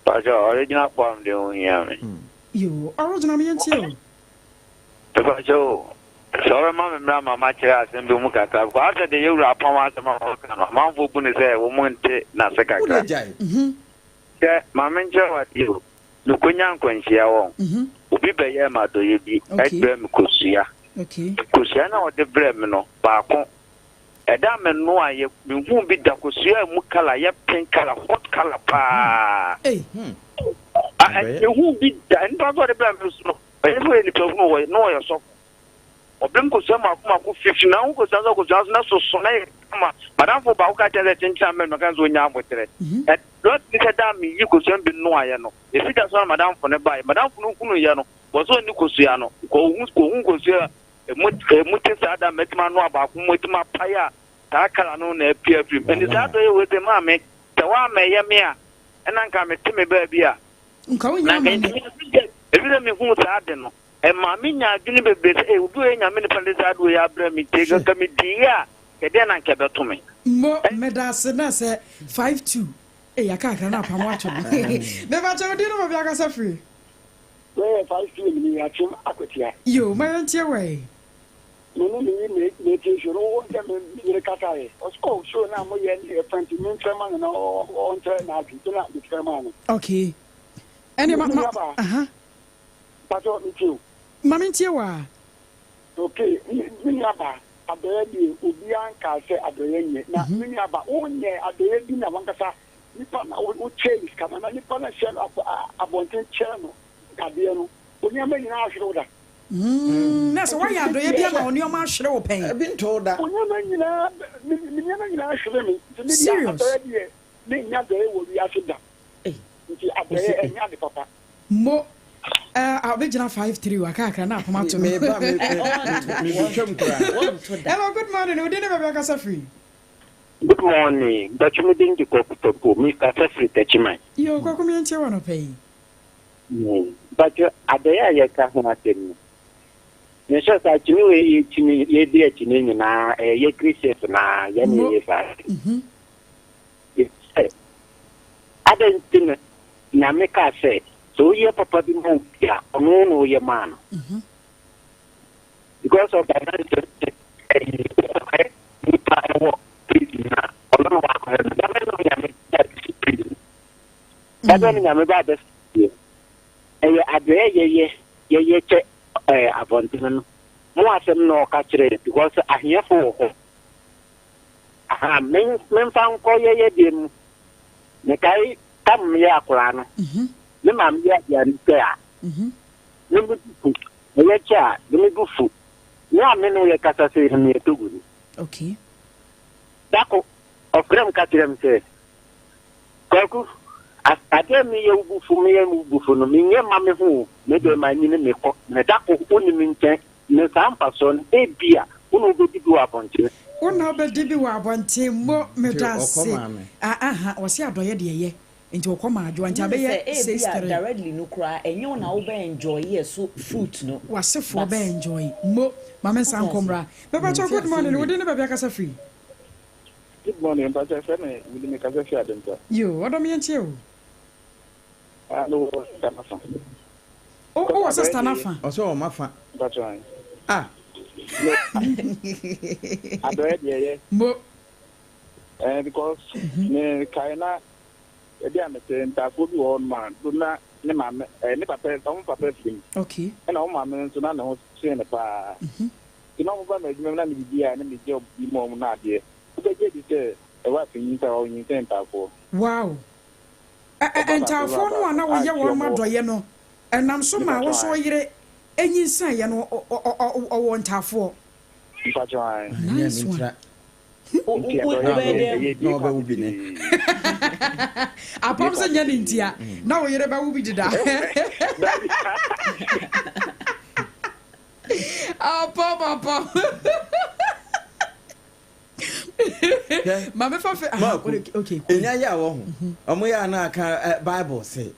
[SPEAKER 6] Pa cha original form de o here me.
[SPEAKER 1] Yo, original me yentio.
[SPEAKER 6] Pa cha so ma mama kira asem bi mu kaka. Ko ata de yura pon asem ma ka no. Ma fo bu ne say wo mu nte na se kaka. Ke ma men je wa dio. No konya nkwanhia won. Obi be ye ma do ye bi. Egbe mi kosua.
[SPEAKER 1] Okay.
[SPEAKER 6] Kosua na o de brem no ba ko. Eda me no aye mi hu bi da kosua mu kala ye pink kala hot kala pa.
[SPEAKER 1] Eh.
[SPEAKER 6] E hu bi da ndo do de brem so. E fu ni pe hu no yo so. Obem kosua ma ko 50 na hu kosua na so na ma madam fo ba ko ka tele chencha me no kan zo nya abotere. E do ni se da mi yi kosua bi no aye no. E fi da so madam fo ne ba madam fo no kunu ye no. Bo so ni kosua no. Ko hu kosua mutin sada metima no aba ku mutima paya ta kala no na apia film and is that way with the mama the one me ye me a na nka me timi ba bia
[SPEAKER 1] nka wo nya me
[SPEAKER 6] e me hu sada no e ma me nya adwini bebe e obi e nya me ne pande sada we abra mi tega ka me dia ke de na nka beto me
[SPEAKER 1] mo me da se na se 52 e ya ka na pa mo acho me ba cha odi no bia kasa free
[SPEAKER 7] we 52 ni ya chim akotia
[SPEAKER 1] yo ma yantie we
[SPEAKER 7] no me sure o dem me kata e o so na mo ye ni front me trema na on tre na bi na bi trema no
[SPEAKER 1] okay ene ma aha
[SPEAKER 7] pato mi tu
[SPEAKER 1] ma mentie wa
[SPEAKER 7] okay mi aba adoye di obi anka se adoye nye na mi aba o nye adoye di na wankasa nipa na o change kama na nipa na share abonten channel kabe no onya me nyina ahwere da
[SPEAKER 1] na so why ado ye bia ma oni o ma hwere wo pen
[SPEAKER 2] e bi nto da
[SPEAKER 7] onya me nyina ahwere me nti mi adoye di ni nya do e wo wi asida nti adoye enya de papa
[SPEAKER 1] mo abegina 53 waka na apoma to me
[SPEAKER 2] ba me twam kura.
[SPEAKER 1] Hello, good morning. We didn't have a free.
[SPEAKER 6] good morning but you didn't go to me ka free techman
[SPEAKER 1] Yo kwa kumi nche wana pay.
[SPEAKER 6] But adoya ye ka ho atem ne so sa chini we chini ye dia chini na ye Christians na ye ni ye fa adentin na me ka say so ye papa bi mo ya ono no ye man because of that che avontin no asem no ka kire because ahia fo ho aha men fan ko ye biem ne kai tam ye akura no ne mam ye ya ntia ne bu ye cha ne bu fu ne ameno ye kasa se ne togu
[SPEAKER 1] okay
[SPEAKER 6] dako ofrem ka kire mse kwaku ademi ye ubufu me ye ubufu no minye mame hu me do ma nyine me ko me dako oni minche ne sampa son ebia unu go dibi wa bonche
[SPEAKER 1] una be dibi wa bonche mo me da se aha o se adoye de ye nti okoma adwo nti abeye sister
[SPEAKER 3] directly no kra enyo na wo be enjoy ye so fruit no
[SPEAKER 1] wasefo be enjoy mo mama sankomra be ba good morning we dey be akasa free.
[SPEAKER 7] Good morning, but I said me we make a share them.
[SPEAKER 1] Yo, what do me enche o?
[SPEAKER 7] No, Stanafa.
[SPEAKER 1] Oh, what's Stanafa?
[SPEAKER 2] Also mafa.
[SPEAKER 7] That's right.
[SPEAKER 2] Ah.
[SPEAKER 7] I read yeah.
[SPEAKER 1] Mo
[SPEAKER 7] because me kaina e dia me ten ta ko bi on man do na ne ma ne papa papa film.
[SPEAKER 1] Okay.
[SPEAKER 7] And o ma me so na ho se ne pa. Ti no mo ba me na me dia ne me job bi mo na de.
[SPEAKER 1] Wow. And for no one we ya ma doye no. Enam so ma wo so yire enyinsan ye no o won tafo.
[SPEAKER 2] Nice one. No ba ubi ne.
[SPEAKER 1] Apom se nya ntia. Na wo yire ba ubi dida. Apom. Mama fa okay.
[SPEAKER 2] Enya ya wo ho. Omo ya na aka Bible say.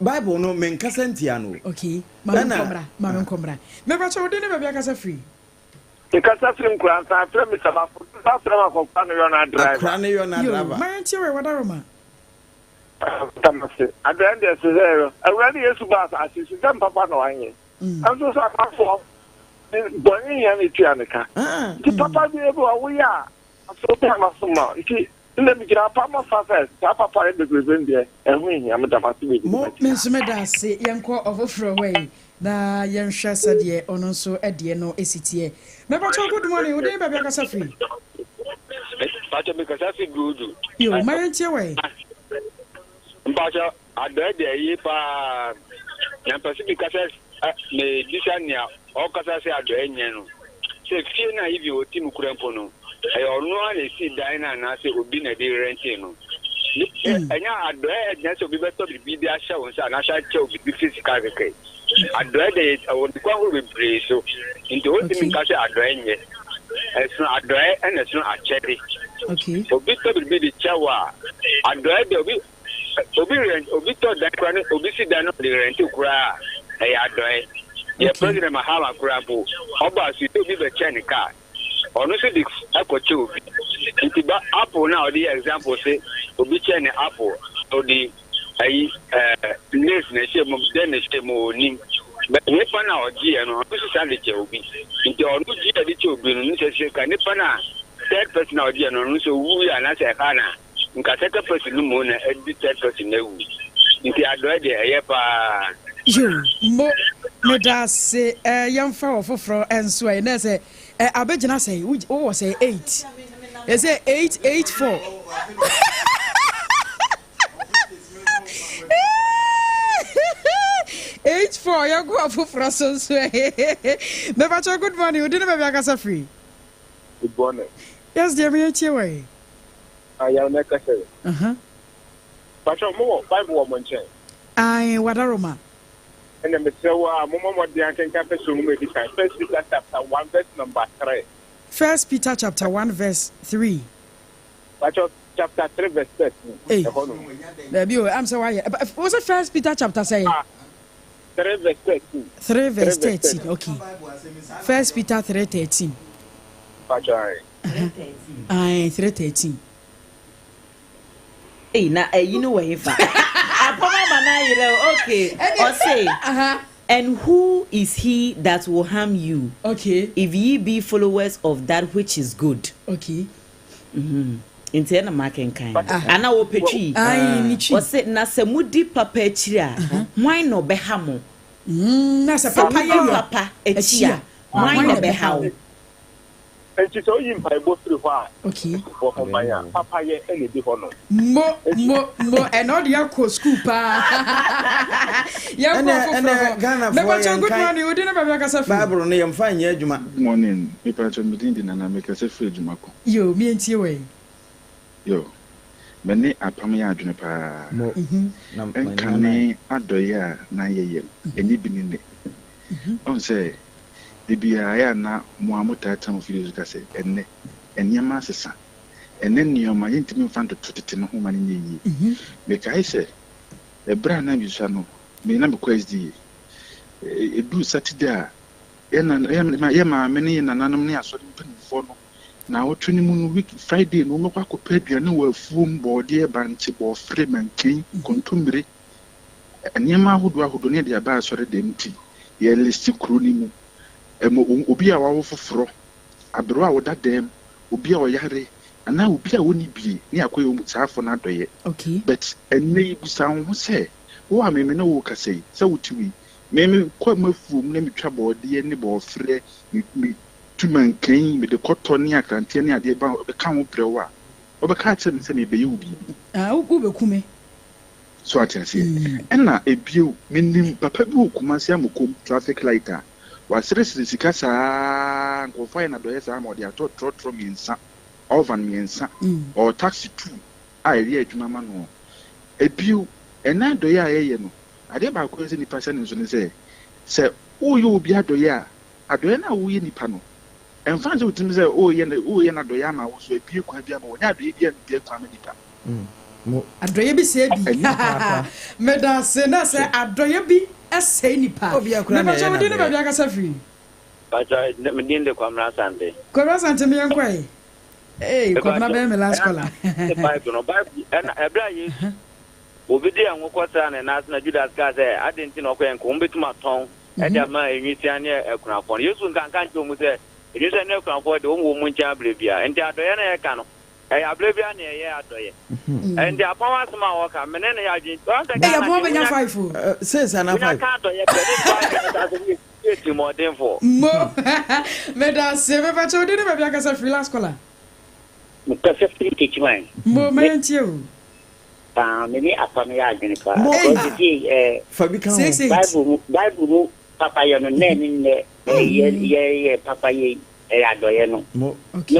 [SPEAKER 2] Bible no men kasantia no.
[SPEAKER 1] Okay. Mama komra. Me ba cho de ne ba bia kasa free.
[SPEAKER 6] Ikasa film kura sa afre mi sabafo. Sa afre ma ko kwano yo na driver.
[SPEAKER 2] Kwano yo na driver.
[SPEAKER 1] Man tiwe wadaroma.
[SPEAKER 6] Tamase. Adran de se zero. Awurade Yesu ba sa asisi dem papa no anye. Anso sa afo. Boni ya ni tianeka. Ti papa bi ebo awo ya. So pe ma so ma. Ti le mi gira pa ma fa first. Ta papa e be greben de. Ehu yin am da ma ti be.
[SPEAKER 1] Mo mensumeda se yenko ofofro way. Na yenhwe sade ono nso ade no esitie. Me ba cho good morning. Odin ba bia kasa free.
[SPEAKER 6] Ba cho me kasa free good.
[SPEAKER 1] Yo, my tie way.
[SPEAKER 6] Mbacha adede yi pa na Pacific kasa me disania o kasa se ado enye no se fie na ibi o timu kurampo no e onu a si dina na se obi na dey renting no enya ado enye se obi beto bi dia sha won sa na sha che obi physical keke ado de o kwa ho bebre so into o timu kasa ado enye so ado ene so acheri
[SPEAKER 1] okay
[SPEAKER 6] obi to bi di chawa ado de obi to da kwa obi si da no de rent kura e ado ye president Mahama Kurabo oba si obi be chen car onu se dik akoche obi ntiba apple na odi example say obi chen apple odi ayi news na shemo den na shemo ni but nipa na oji e no obi sa de che obi nti onu ji de che obi no se ka nipa na third person na oji e no so wu ya na se ka na nka second person no mo na edi third person na wu nti ado de eye pa
[SPEAKER 1] yo mo da se yamfa ofofro enso e na se abegina say wo say 8 e say 884 84 ya go ofofro so me ba cho good morning udi na be akasa free
[SPEAKER 6] good morning
[SPEAKER 1] yes dear me tie way
[SPEAKER 6] aya na kasa but mo Bible wo monche
[SPEAKER 1] ai wadaroma
[SPEAKER 6] and the Mesewa, Momo, the Ankan Capital, First Peter chapter 1, verse number 3.
[SPEAKER 1] First Peter chapter 1, verse 3.
[SPEAKER 6] But chapter 3, verse 13.
[SPEAKER 1] Hey, I'm sorry. What's the First Peter chapter say?
[SPEAKER 6] 3, verse 13.
[SPEAKER 1] 3, verse 13. Okay. First Peter 3:13. Aye, 3:13.
[SPEAKER 3] Hey, now you know where you find. Okay. Or say, and who is he that will harm you?
[SPEAKER 1] Okay.
[SPEAKER 3] If ye be followers of that which is good.
[SPEAKER 1] Okay.
[SPEAKER 3] Intena making kind. Ana wo petri. Or say na se mudi papa echira. Why no behamo?
[SPEAKER 1] Na se papa
[SPEAKER 3] echia. Why no behao?
[SPEAKER 6] And she's all in by both through her.
[SPEAKER 1] Okay.
[SPEAKER 6] For her, Papa, any different.
[SPEAKER 1] Mo, and all the Yako scoop. Yeah, Ghana. Good morning. We didn't have a
[SPEAKER 2] Bible name fine. Yeah, Juma.
[SPEAKER 8] Morning. People are meeting and I make us a free Jumako.
[SPEAKER 1] You, me and you.
[SPEAKER 8] Yo. Many are Pamia Juniper. And can adoya na ye, and you been in it. On say. Bibia na muamuta tam filuka se enne enyama sesa enne nioma yintimi fanto tutete no homa ne yi me kai se e bra na bisha no me na me kwesdi e du saturday a ye ma me ne nananom ne asori mpanifo no na wotuni mu week friday no mekwa kopedua ne wa fuom bode banche bo free mankin kontumbre enyama ahodo ne de aba asori dem ti ye listi kru ni mu obi a wawo foforo abro a woda dem obi a oyare ana obi a woni bie ni akoyo saafo na doye
[SPEAKER 1] okay
[SPEAKER 8] but enne busa ho se wo a me na wo kasei se wotiwi me kwa mafuum na metwa bode ne bo frɛ me tumankan me de kɔtɔ ne akrante ne ade ba be ka ho prewa obeka kyerɛ me se me be yi obi
[SPEAKER 1] wo be kume
[SPEAKER 8] so atense enna ebio menim papa bi okuma se amokom traffic light a wasirisi sika saa nkofo na doye saa ma de atotro miensa ovan miensa or taxi 2 a eri adwuma ma no ebio ena doye ayeye no ade ba ko se nipa se nso ne se o yo obi adoye a adoye na wo ye nipa no emfa se utim se o ye na doye ma wo so ebie kwa bia ma wo nya doye bia bia kwa ma nipa
[SPEAKER 1] mo adoye bi se bi me da se na se adoye bi ese nipa me ba cho de na ba bia kasa free
[SPEAKER 6] Pacha medinde kwa mrasante.
[SPEAKER 1] Kwa mrasante mi yankwa. Kwa mna be me last caller.
[SPEAKER 6] Bible na ebra Yesu. Obidi an kwota na Judas ka say adenti na okwen ko mbetuma ton. E dia ma enwisia ne ekunafo. Yesu nkanka nche omu say enwisia ne ekunafo de omu mu ncha ablebia. Enti adoye na ye ka no. Ablebia na ye adoye. Enti apawa sma wo ka menene ya agin.
[SPEAKER 1] Ya bo be nya 5.
[SPEAKER 2] Says ana 5.
[SPEAKER 6] Ka adoye be eti modern for.
[SPEAKER 1] Mo. Me da se me fa chodi ne be akasa free last caller.
[SPEAKER 5] Mo ka se free teachman.
[SPEAKER 1] Mo me ntie o.
[SPEAKER 5] Many apami agni pa.
[SPEAKER 2] Fabi kan.
[SPEAKER 5] Bible papa yo no nene ye papa ye adoye no. No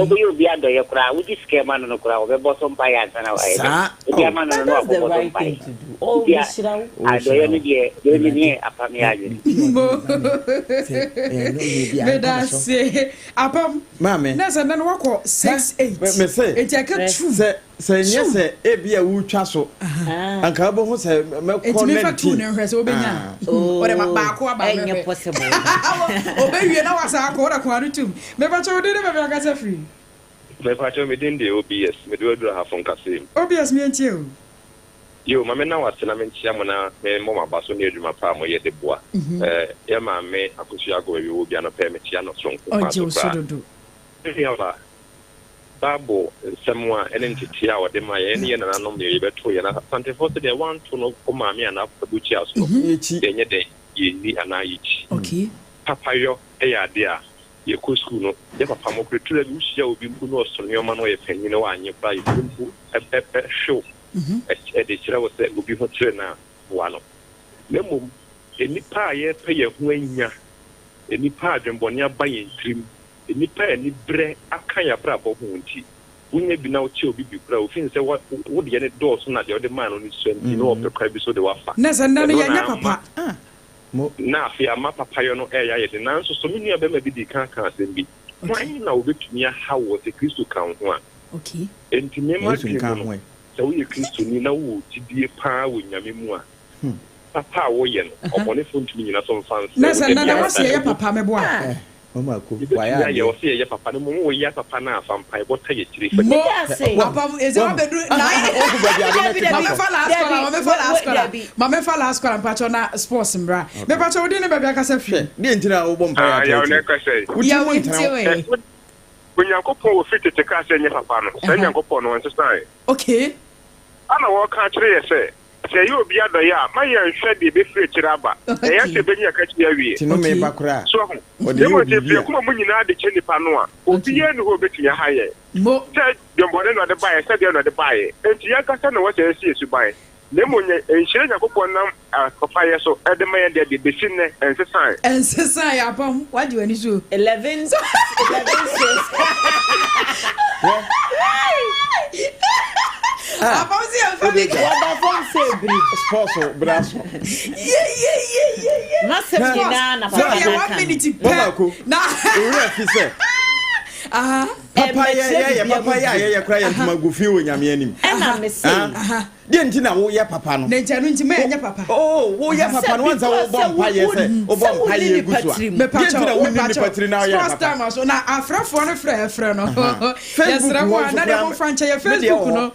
[SPEAKER 5] go you be adoye kura. We this schema no kura. We bosom pa ya sana wa. We man no no bosom pa. Oh, adoye no ye ni apami agni.
[SPEAKER 1] Me da say apam.
[SPEAKER 2] Mame.
[SPEAKER 1] Na sa na no wako 68.
[SPEAKER 2] Me say.
[SPEAKER 1] E take true.
[SPEAKER 2] Say nyese ebia wu twa so anka bo ho say me ko
[SPEAKER 1] na ti ne hwese obenya o de ba ko aba me
[SPEAKER 3] enye possible
[SPEAKER 1] obewie na wasa ko da ko arutum me ba cho de me ba ka sa free
[SPEAKER 4] me pa cho me din de OBS me do ha fon kase
[SPEAKER 1] OBS me entie o
[SPEAKER 4] yo mame na wase na me ntia mo na me mo ma baso ne adwuma pa mo ye de boa ye ma me akosua go wi obi ana pe me tia no sonko pa so pra Babo semwa entity a wode ma ye ne na nanom ne yebeto ye na santefo se de want to no koma me na abuchi aso enye de ye ni anayichi
[SPEAKER 1] okay
[SPEAKER 4] papa yo e ya de a ye ko school no ye papa mo kretura bi usia obi mpu no so ne ma no ye panyi ne wa anye pa ye mpu show e de kira wo se obi ho kire na wa no nemum enipa ye pe ye ho anya enipa adwembone aba ye ntrim enipa ani bre akan ya bra bo ho nti wonya bi na wo che obi bi kura wo fin se wo de ne door so na de the man on so nti no opekra bi so de wafa
[SPEAKER 1] na sa na ya nya papa
[SPEAKER 4] mo na afi ama papa yo no ya ye de na so so mini abema bi di kan sembi why na obetumi ha wo se Kristo kan ho a
[SPEAKER 1] okay
[SPEAKER 4] enti me ma kan ho so wo ye Kristo ni na wo tidie pa wo nyame mu a papa wo ye no obone fo ntumi nyina so mfa
[SPEAKER 1] na sa na wo se ye papa me bo a
[SPEAKER 2] Mama ko
[SPEAKER 4] waya ya o se ya papa no mo ya papa na afampa e bota ye chiri
[SPEAKER 1] papa eze wa bedu na mama fa last call pacho na sports mbra me pacho odi ne baba kasa fi
[SPEAKER 2] de ntina wo bom pa
[SPEAKER 4] ya ne ka sei
[SPEAKER 1] ya wo ntiwe
[SPEAKER 4] Onyankopon wo fit te ka se nye papa no se Onyankopon no nsesai
[SPEAKER 1] okay
[SPEAKER 4] ana wo ka chiri ye se se yo bi adoye a ma ye hwe de be free chiri aba e ya se be nya ka chi awie
[SPEAKER 2] tino me bakura
[SPEAKER 4] so ho de mo te fi kuma mu nyina de cheni pa no a obi ye no ho betia ha ye
[SPEAKER 1] mo
[SPEAKER 4] te dombone no de bae se de no de bae enti ya ka se no wo se esi esu bae le mo nye enhire Yakopon nam papa ye so e de ma ye de be sin ne ensesan
[SPEAKER 1] ya pam what do you so
[SPEAKER 3] 11
[SPEAKER 1] Apa si en famille
[SPEAKER 3] wada fon se bridge
[SPEAKER 2] sponsor braso
[SPEAKER 1] yeah
[SPEAKER 3] massive na papa
[SPEAKER 1] na 1 minute na
[SPEAKER 2] ore fi se papa ya kra ya ntuma gufi wo nyame anim
[SPEAKER 3] na me say
[SPEAKER 2] de ntina wo ya papa no
[SPEAKER 1] na ntanu ntima ya papa
[SPEAKER 2] wo ya papa no wanza wo bom pa ye se wo bom pa ye gusua
[SPEAKER 1] me pacho
[SPEAKER 2] wo ni patri na ya
[SPEAKER 1] first time so na afrafo no frɛ no yesra wo na de mo franche ya Facebook no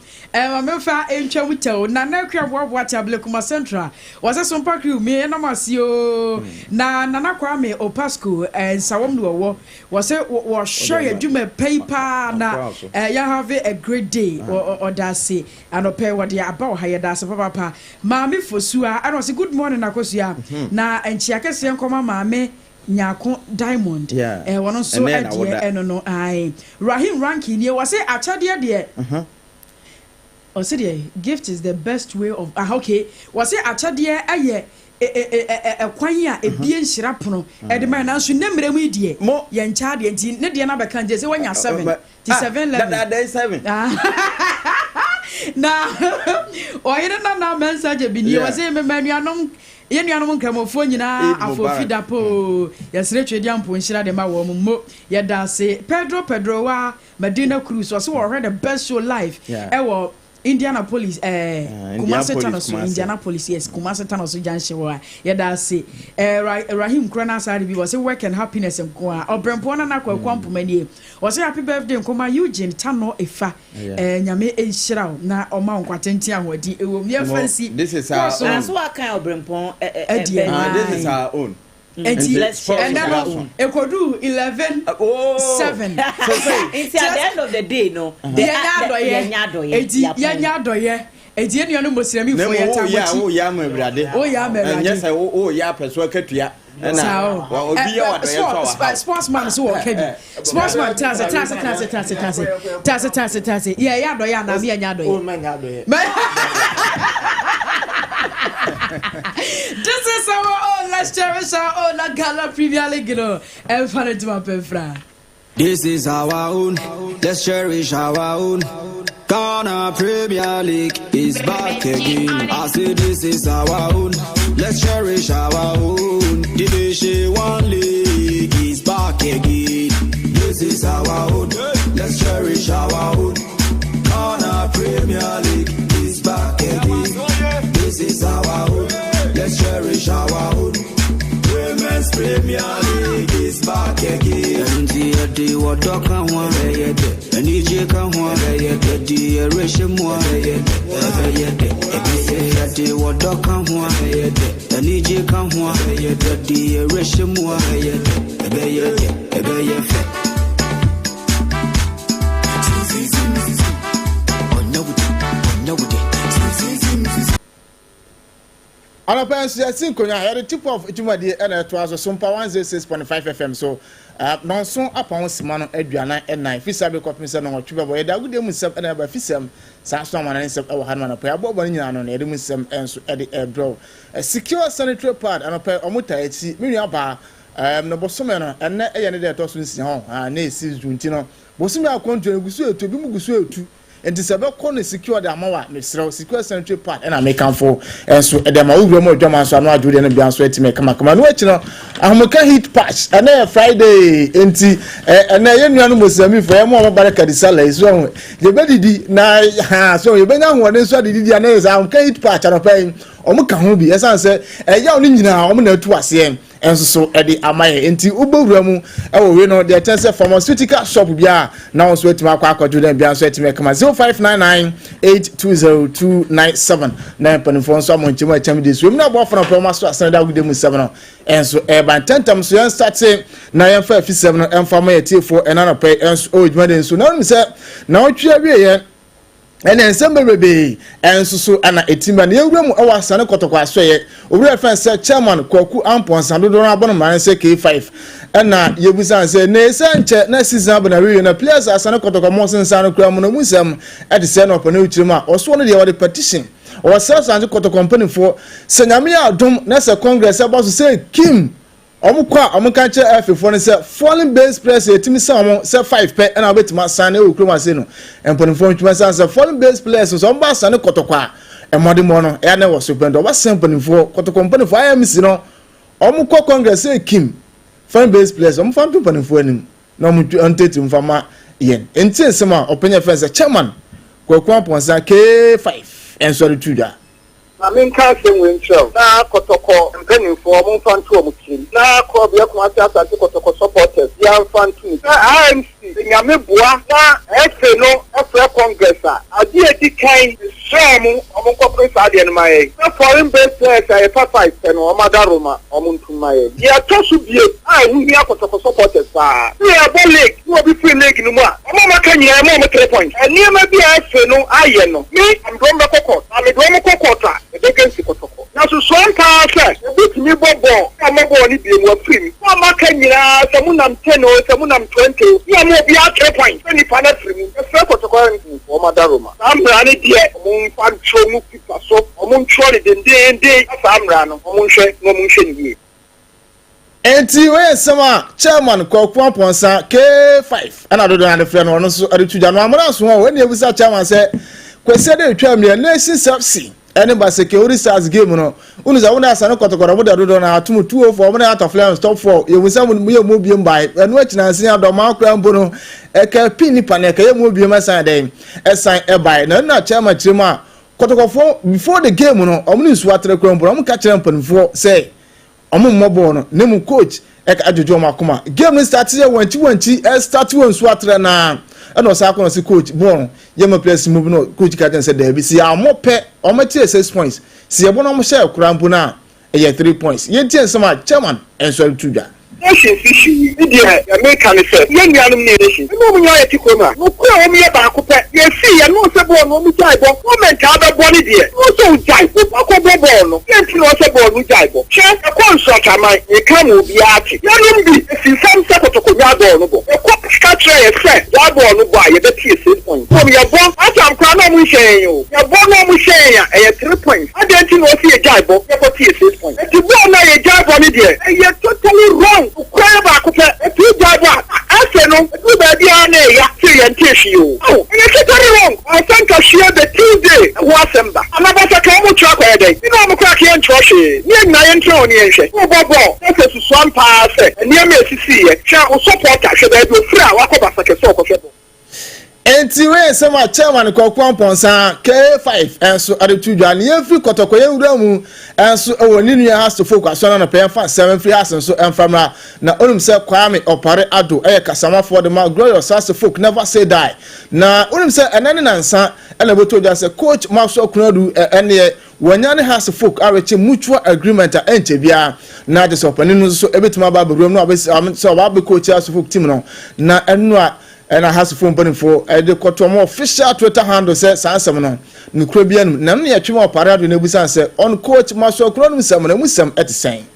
[SPEAKER 1] me fa entwa wutew na na kwa boa table kuma central was SOMPA crew me na masio na na kwa me opasco nsawom no wo was wo share adwuma paper na you have a great day or that say anope what ya about higher that's papa maami fosua I was good morning akosua na enchia kese nkoma maami nyako diamond wono so adie no ai rahim ranking ye was say achade de o say the gift is the best way of okay was say achade aye kwan ya ebie nhira pono e de man na so nemre mu die ye ncha de nti ne de na be kan je say wanya 7 ti 7 level
[SPEAKER 2] that day 7
[SPEAKER 1] na oyire na message bi ni was say me manuanom ye nuanom nkramofo nyina afofida po yesre twedi ampo nhira de ma wo mo ye da say Pedro wa Medina Cruz was the best show live e wo Indianapolis Kumasi Tanoso Indianapolis yes Kumasi Tanoso junction wa yeda say Rahim Krona side bi was work and happiness nko a obrempo na na kwakwampo manie was happy birthday nkoma Eugene Tano Efa nyame enhyira na oma nkwatenti ahodi ewo me fancy
[SPEAKER 2] this is our own
[SPEAKER 3] so akan obrempo
[SPEAKER 2] this is our own.
[SPEAKER 1] And then Ekodu 11 7.
[SPEAKER 3] It's at the end of the day, no. The
[SPEAKER 1] Yanyadoye. Edi enu no mosremi fo ye tamochi.
[SPEAKER 2] Oh ya me brade.
[SPEAKER 1] Oh ya me brade.
[SPEAKER 2] Yes oh ya person katua. Na obi ya wadoye so.
[SPEAKER 1] Sportsman so okay bi. Sportsman tase. Yeah yadoye na me yanyadoye.
[SPEAKER 2] Oh man yadoye.
[SPEAKER 1] This is our own. Let's cherish our own. Gala Premier League, you know.
[SPEAKER 9] This is our own. Let's cherish our own. Ghana Premier League is back again. I say this is our own. Let's cherish our own. Division 1 League is back again. This is our own. Let's cherish our own. Ghana Premier League is back again. This is our own. Let's cherish our own. Women's Premier League is back again. And the what dog can one, and EJ can one, the ration one, the what dog can one, and EJ can one, the ration one,
[SPEAKER 10] Anapens yasin konya here tip of itumade na to aso SOMPA 106.5 FM so nonso apon sima no aduana enai fisa be kopinse no twebe boy da gude mu sem na ba fisem sanso amana nsem e wo hanma na pa abobo ni nyina no na ede mu sem enso ede bro secure sanitary pad anapa omuta echi menu aba no bosome no enne eye ne de to so nsi ho na esi junti no bosome akonto egusu etu bi mu gusu etu enti sebe kono secure the amawa me srew secure sanitary pad na make am for enso e de ma ugro mo dwama so anu ajude na bia so etime kama no achi no ahomuka hit patch na Friday enti na ye nuanu mosami fo ye mo baraka di sala so je bedidi na ha so ye benya ho ne so didi na ye ahomuka hit patch no pen omuka ho bi esanse ya oni nyina omu na atu ase enso so edi amaye enti ubowura mu ewo we no de tense pharmaceutical shop bia na onso etima akwa akwajude bia so etime kama 0599820297 na panifo nso amonchimo acham de so na bo fona promo so asanda gude mu 7 no enso ban tentam so yan start na yan fa fi 7 no emfa ma yetiefo enana pe enso o dwuma de so na no se na otwe awie ye ene ensemble bebe enso so ana etimba na yewura mu ewa asane kotokwa so ye owura fense chairman Kwaku Amponsa do na abono man se K5 ena yebusan se na esanche na season abana we na players asane kotokwa mo sensa no kura mu na musam e de se na opana uchirima oso no de wade petition o se sanche kotokwa company for senyame adom na se congress aba so se Kim omukwa omukanche F4 ne se falling base press etimi se omo se 5 pe na obetima sane o kroma se no emponifo ntuma se falling base players so omba sane kotokwa emode mo no ya na wo supendo oba semponifo kotokwa emponifo ayamisi no omukwa congress se Kim falling base players omfa emponifo anim na omutu anteti mfama yen enti nsema openya fence chairman Kwaku Amponsa K5 enso retuda
[SPEAKER 7] I mean, can't say when show. Now, Kotoko, and penny for one fan to a mutin. Now, call the Akwasa and Kotoko supporters. Young fan to me. I'm seeing a mebua. Now, no, a congress. I did the kind of shame of corporate and my foreign based players. I have 5 or Madaroma or Muntumay. Yeah, to be I will be a Kotoko supporters. We are one leg, you will be free leg no more. Mama can you have more 3 points? And near maybe I say no, I know. Me, I'm going back. I'm a Roman Cocotta. Against Kotoko. Now, so some parts, a bit me bobo, I'm a body being more free. Mama can you have someone 10 or someone 20? You are more beyond 3 points. Any panel for me, a fair Kotoko for Madaroma. I'm running here among Pancho Mukipa, so among Trolley, the day, as I'm running, among Shay, no motion.
[SPEAKER 10] Enti we sama chairman Kwaku Amponsa K5 ana do na fe no no so ade tuja no amana so when e bisa chairman say kwese dey twa me na si subsi anybody security stars game no unu za wona asane kotokoro mo da do na atum 204 mo na out of line stop 4 ye wisa mo ye mo biem bai enu achina nsin adoma akra mbo no eka pin pa na eka ye mo biem asan den esan e bai na chairman chirema kotokofo before the game no omni nsu atre kra mbo mo ka kire mpanfo say omo mmobo no nemu coach eka ajojo makoma game start ye wanchi start won nsu atre na and was going to see coach bon yema place move no coach captain said there be see amope o ma 6 points see e bono mo share kurampo na e 3 points ye tie sama chairman en so tudwa
[SPEAKER 7] nation issue media American say ye nyanum nation no mo nya ti koma no ko o mi ba ko pe ye see ye no se bo no mi jai bo moment ka ba bo ni de no so jai bo ko bo no ye ti no se bo no jai bo che e ko nso chama e ka mo bi ati ye no bi si sam se ko to ko nya bo no bo e ko ka tre ye se ya bo no bo ye be ti 6 points ko mi ye bo atam kwa no mu shen yo ye bo no mu shen ya e 3 points adenti no si ye jai bo ye ko ti 6 points e ti bo na ye jai bo ni de e ye totally wrong kwere ba ko pe etu jaba ase no etu ba dia na ya ti yan teshi o oh e ke tari wrong I think I share the Tuesday wa semba anabata ka mo twa kwa dey ni no mo kwa ke en troshe ni na yen tro ni en hwe o bobo e se swampa ase ni am esisi ye cha o supporter hwe ba do fra wa ko ba sake so ko hwe
[SPEAKER 10] enti we sama chairman kokwan ponsa K5 enso adetudwa ne yefri kotoko yewura mu enso ewo ni nua has to focus on na pay fa 7 free has enso enfamra na onum se kwame opare ado kasama for the man glorious has to folk never say die na onum se enane nansa ena betodwa se coach Maxwell Kunadu ene wanyane has to folk areche mutual agreement enche bia na de so paninu so ebetima ba berum no abese so ba be coach has to folk team no na enu and I has to phone burning for the Kotomo official Twitter handle says Sansamon, Nucrobian, Namia Chimo Parade in Nebusan said on coach Marshall Cronum Salmon and with some at the same.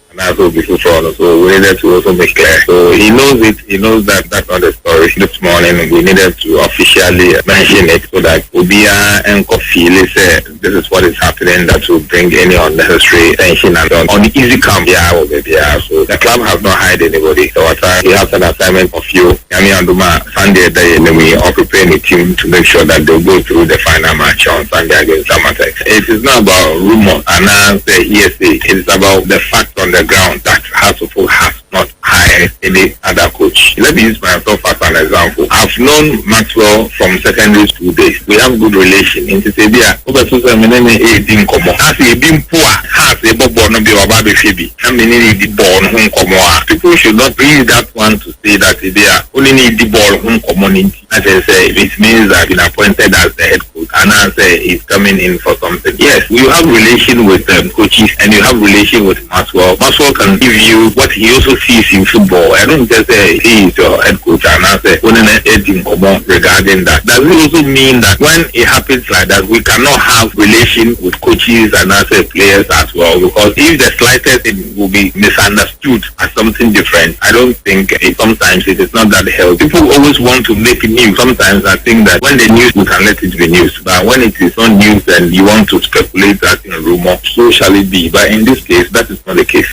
[SPEAKER 11] And also before so we needed to also make clear. So he knows it, he knows that that's not the story. This morning we needed to officially mention it so that Obia and Kofi say this is what is happening, that will bring any unnecessary tension and on the easy come so the club has not hired anybody. So he has an assignment of you, Yami Anduma, Sunday day, and then we are preparing the team to make sure that they'll go through the final match on Sunday against Samatex. It is not about rumor and now say hearsay. It is about the fact on the ground that has not hired any other coach. Let me use myself as an example. I've known Maxwell from secondary school days. We have good relation. In Tibia, over 2018, as a being poor, has a bobo no be about the Phoebe. How many need the ball home common? People should not bring that one to say that they are only need the ball home community. As I say, it means that been appointed as the head coach and as he's coming in for something. Yes, you have relation with coaches and you have relation with Maxwell. Maxwell can give you what he also sees in football. I don't just say he is your head coach and I say regarding that. Does it also mean that when it happens like that, we cannot have relation with coaches and I say players as well? Because if the slightest thing will be misunderstood as something different, I don't think sometimes it is not that healthy. People always want to make news. Sometimes I think that when the news, we can let it be news. But when it is not news, then you want to speculate that in a rumor. So shall it be. But in this case, that is not the case.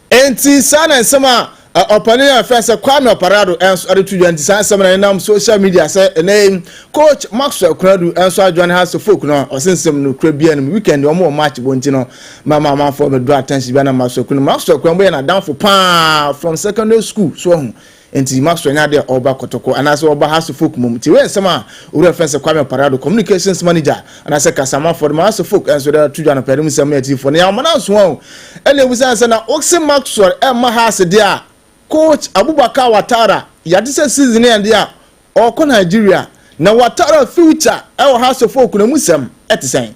[SPEAKER 10] Enti sana nsema opani afense Kwame Oparado enso adetuju enti sana nsema na social media say name coach Maxwell Kunadu enso adwan has to folk no osensem no kra bia no weekend omo match bonti no mama for me draw attention bia na Maxwell Kunadu na down for pa from secondary school so enti Maxwell nya de oba kotoko anase oba has to folk mum ti we nsema uru afense Kwame Oparado communications manager anase kasama for the has to folk enso da tuju na pedum nsema ati for na amana so ene busanse na Oxy Maxwell emma has dia coach Abubakar Watara yadise season and dia oko Nigeria na Watara future e has to folk na musem etisem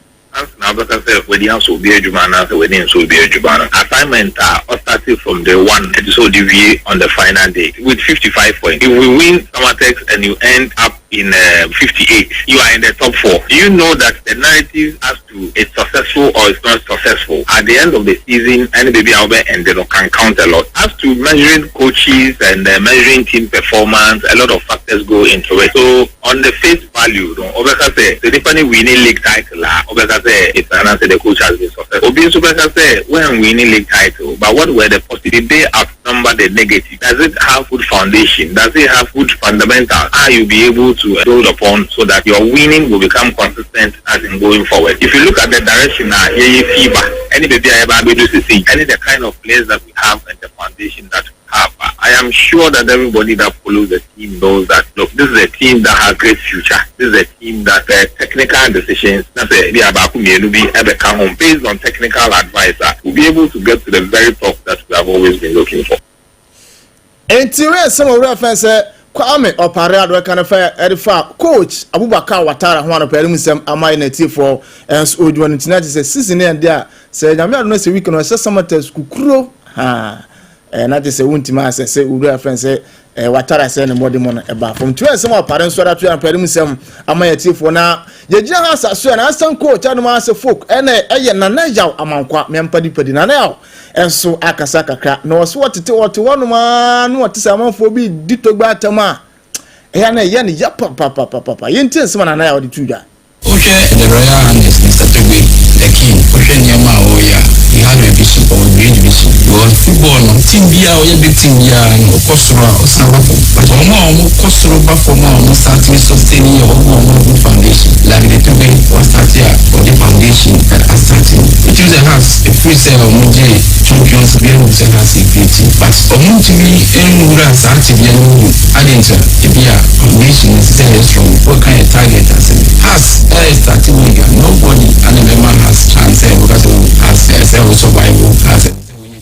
[SPEAKER 11] now because when the house will be a Jumana, the wedding will be a Jumana. Assignment started from the one episode DVA on the final day with 55 points. If we win Samatex and you end up in 58, you are in the top 4. Do you know that the narrative has to it's successful or it's not successful. At the end of the season, any baby out there and they can count a lot. As to measuring coaches and measuring team performance, a lot of factors go into it. So on the face value, the different winning league title, it's an answer the coach has been successful. When winning league title, but what were the positive? They outnumber the negative. Does it have good foundation? Does it have good fundamentals? Are you be able to build upon so that your winning will become consistent as in going forward? If you look at the direction now, any baby I ever do to see, any the kind of players that we have and the foundation that we have, I am sure that everybody that follows the team knows that look, this is a team that has great future. This is a team that technical decisions, that's based on technical advice, will be able to get to the very top that we have always been looking for.
[SPEAKER 10] Until some of reference Kwame Oparado kind of edifa coach Abubakar Watara one of Perimusem Amai native for and Ojuan Internet is a season and there said I'm not say we can assess some matters kukuro and that is a wuntima say Uru friend say Watara say no more demon about from 2 some parents so that and Perimusem Amai native for now ye has a so and assistant coach and master folk and na naja amankwa mempadi pedi na now and so akasaka kra no so what to one man what is among for be ditogba tama na ya papa yentin se na ya odi tuja
[SPEAKER 12] Oshe the royal highness Mr. Tobe the king Oshe nyama oya he had a vision or great vision was football on team bia or big team bia no kosoro osabafo but omo kosoro bafo mo start to sustain your own foundation like the Tobe was started for the foundation that are starting it usually has a free sale of muje champions be able to has a great but omo to me enura started bia no adenta bia foundation is very strong what kind of target has starting league nobody and the man has chance because has survival has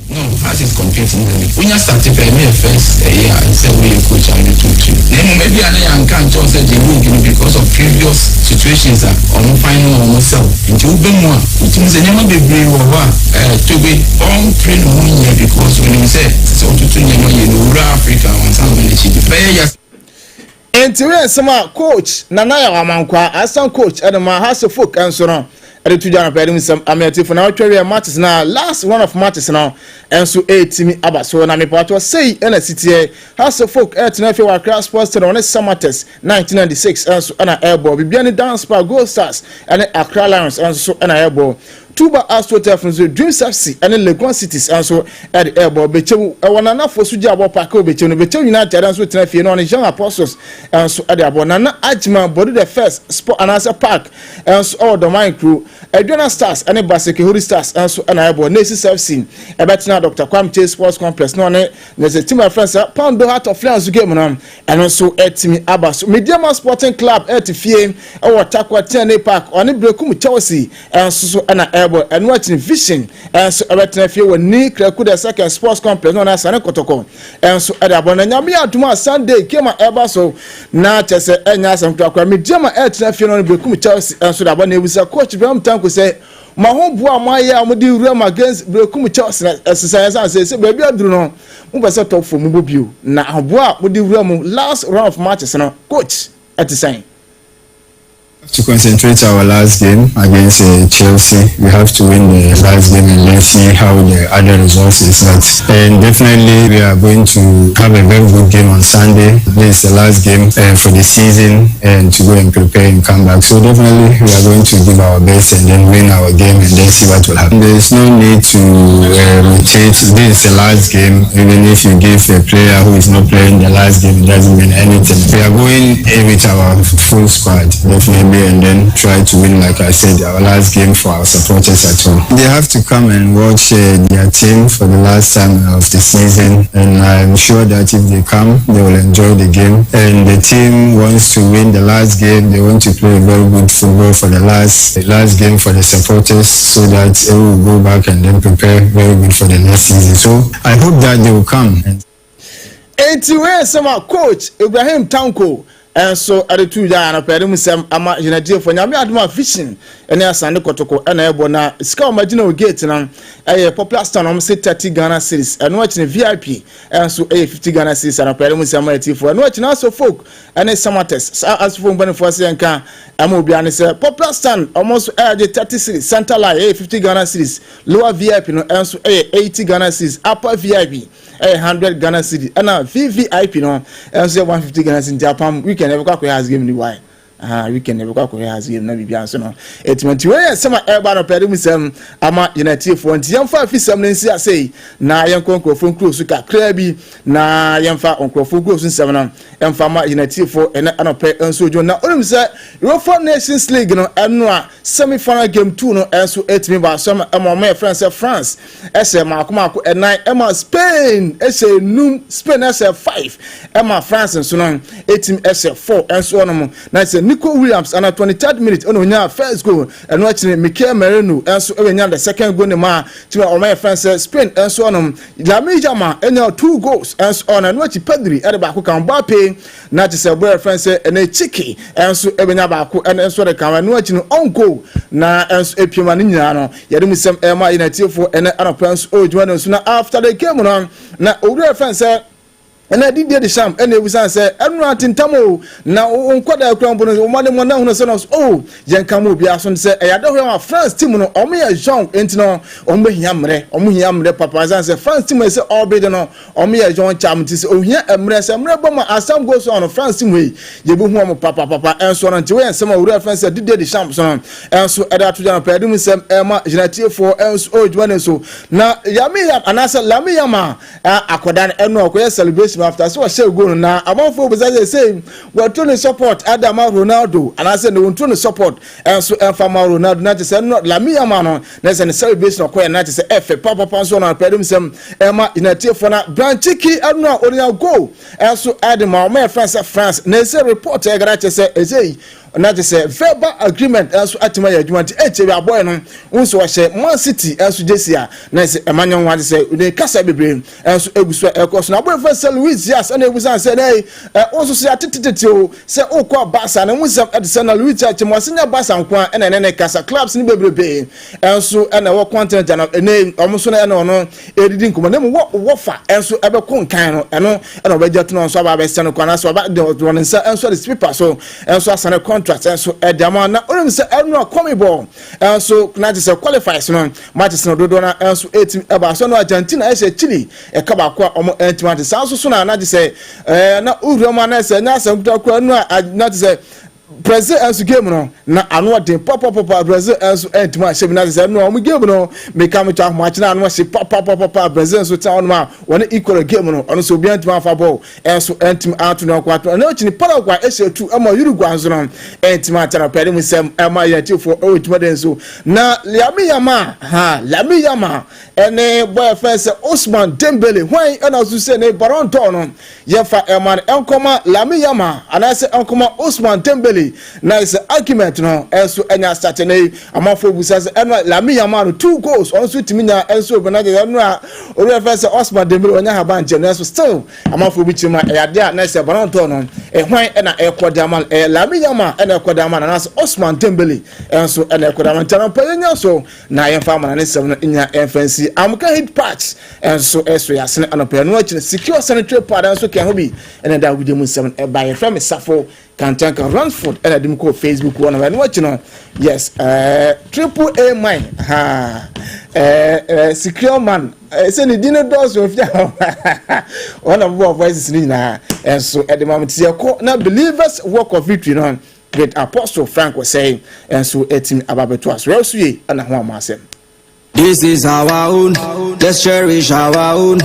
[SPEAKER 12] no has is competing when you start to pay me first year and say we coach and the two then maybe I can't just say the league because of previous situations on finding on myself into more it means the name of the brain to be on train 1 year because when you say so to Africa on some minutes
[SPEAKER 10] Entiwe sama coach Nanaya Wamankwa assistant coach Adama has a folk and so on ade tujana pedi some ameti for now twerry matches na last one of matches now and so 8 aba so na me pato say na city has a folk na fe wa class sports on Samates 1996 and so na airball bibiani dance par goal stars and Accra Lions and so na airball Tuba Astroturf from Dreams FC and Legon Cities and so at the airball bechew wanana for suja abo park bechew no bechew United and so tenafie no Young Apostles and so at the abonana Ajman body the first sport and as a park and so all the mind crew Adriana Stars and Baseke Holy Stars and so an airball Nations FC ebetina Dr. Kwamche Sports Complex no there's a team of friends pound do heart of Lions game no and also etimi Abbas Mediama Sporting Club etifie or Takwa TNA Park on Brekum Chelsea and so an and watching vision and so if you were ni Krakuda second sports complex on Asane Kotoko and so at abona nyame aduma Sunday came eba so na chese enya sam kwa mediama etina no Brekum Chelsea and so da abona ebisa coach Bram Tanko say ma ho bua ma ya amudi Real against Brekum Chelsea exercise and say baby aduru no mo be say top for mo bobio na bua mudi Real last round of matches no coach at the sign
[SPEAKER 13] to concentrate our last game against Chelsea. We have to win the last game and let's see how the other results is not. And definitely we are going to have a very good game on Sunday. This is the last game for the season and to go and prepare and come back. So definitely we are going to give our best and then win our game and then see what will happen. There is no need to rotate. This is the last game. Even if you give a player who is not playing the last game, it doesn't mean anything. We are going with our full squad, definitely. And then try to win, like I said, our last game for our supporters at home. They have to come and watch their team for the last time of the season, and I'm sure that if they come, they will enjoy the game. And the team wants to win the last game. They want to play very good football for the last game for the supporters, so that they will go back and then prepare very good for the next season. So I hope that they will come.
[SPEAKER 10] Entiwe sama coach Ibrahim Tanko and so at the 2 down a pedum ama United for Yami Adma fishing and their Sunday Kotoko and Ebona Scout Marginal Gate and a popular stand on 30 Ghana series and watching VIP and so a 50 Ghana series and a pedum Samarity for and watching also folk and a Samates as for Boniface and Can Amobian is a popular stand almost 30 series Santa Lai a 50 Ghana series lower VIP no and so a 80 Ghana series upper VIP. 100 Ghana city and a VVIP no and say 150 Ghana in Japan we can never go has given you why we can never go has given no be answer no it meant you some airborne pedum ama United for yamfa fi sem nsi say na yanko nkrofo close ka krabi na yamfa nkrofo close 7 emfa ma United for and anope enso jo na onum say Europa Nations League no eno a semi final game 2 no enso etimi ba so ma France ese makoma enan ema Spain ese num Spain ese 5 ema France so no etim ese 4 enso ono na say Nico Williams and 23rd minute ono nya first goal and watching Mikel Merino enso enya the second goal ne ma tima o my France Spain enso ono Lamine Yamal enya 2 goals enso ono and watch Pedri e ba ko kan Mbappe na ti say boy France ene Chiki enso ebenya ba ko enso de kan no watch no on goal na enso epiema ni nyina no yede musem ema United for ene anopans o jwa no so na after the game no na owura France and I did the sham and we say everyone tintamo na unkwada krambo no mo na hu so no oh yenkamo bia so say e yado ho France team no o me Jean entino o me hiamre papa say France team say orbid no o me Jean cham ti say o hia emre say emre boma asam go so on France team we ye bu hu mo papa enso no nti we ensem awura France did the sham so enso e da to jana pedum sem ema United for enso o jwane so na yami anasa lami yama akodan eno akoye celebration after so share go na amafo be say we to support Adama Ronaldo and I say no to support and so Fama Ronaldo na say no la mi ama no na say celebration ko na say efe papa so na pedum sem ema United for na branchiki anu oria go and so Adama my France na say report e gara say na say verbal agreement enso atima ya adwuma ti eche bia boy no unso wa she Man City enso jesia na say emanyon wa say ne kasa bebre enso eguso ekoso na boy first Luis Diaz na egusan say dey unso say atetete o say okwa Barca na musam edison na Luis Diaz mo senya Barca nko na ne kasa clubs ni bebrebe enso na wo content na ne omuso na no edidi nkomo na mo wo fa enso ebe kon kan no eno na obejeto no so aba be seno kwana so aba de nsa enso the speaker so enso asane and so Edama na only say everyone come ball and so na just qualifies no matches no do na and so 18 eba so no Argentina e Chile e ka ba kwa omo antimati so na just say na uroma na say na sam kwa na just say Brazil as game no na anu den papa Brazil as entima shebe na say no omo game no me come to match na anu she papa Brazil so town ma one equal game no ono so bi entima fa ball and so entima atu na kwato na ochini Paraguay e she tu ama Uruguay so no entima tara pede mu sem ama yati for otima den so na Lamine Yamal ene boy first Ousmane Dembele when ana so say ne Ballon d'Or no ye fa eman enkoma Lamine Yamal ana say enkoma Ousmane Dembele nice argument no enso enya start na amafo busa say eno Lamine Yamal 2 goals onso timinya enso benaje eno a ori first Ousmane Dembele onya haba nche no still amafo bi chima yade a nice Ballon d'Or no hwan ena ekodamal Lamine Yamal ena ekodamal na so Ousmane Dembele enso ena ekodamal tana panya so na yemfa mana ne sem no nya enfensi amka hit patch enso eso ya sene anopa no akine secure sanitary pad enso ke ho bi ena da gudem 7 e ba ye from Safo ASARE Ransford and I ko Facebook one and watch no yes AAA mine secure man say ni dinner doors of one of our voices ni na and so at the moment here na believers work of victory no great Apostle Frank was saying and so etim ababeto as well so ye and ho amasem.
[SPEAKER 9] This is our own, let's cherish our own.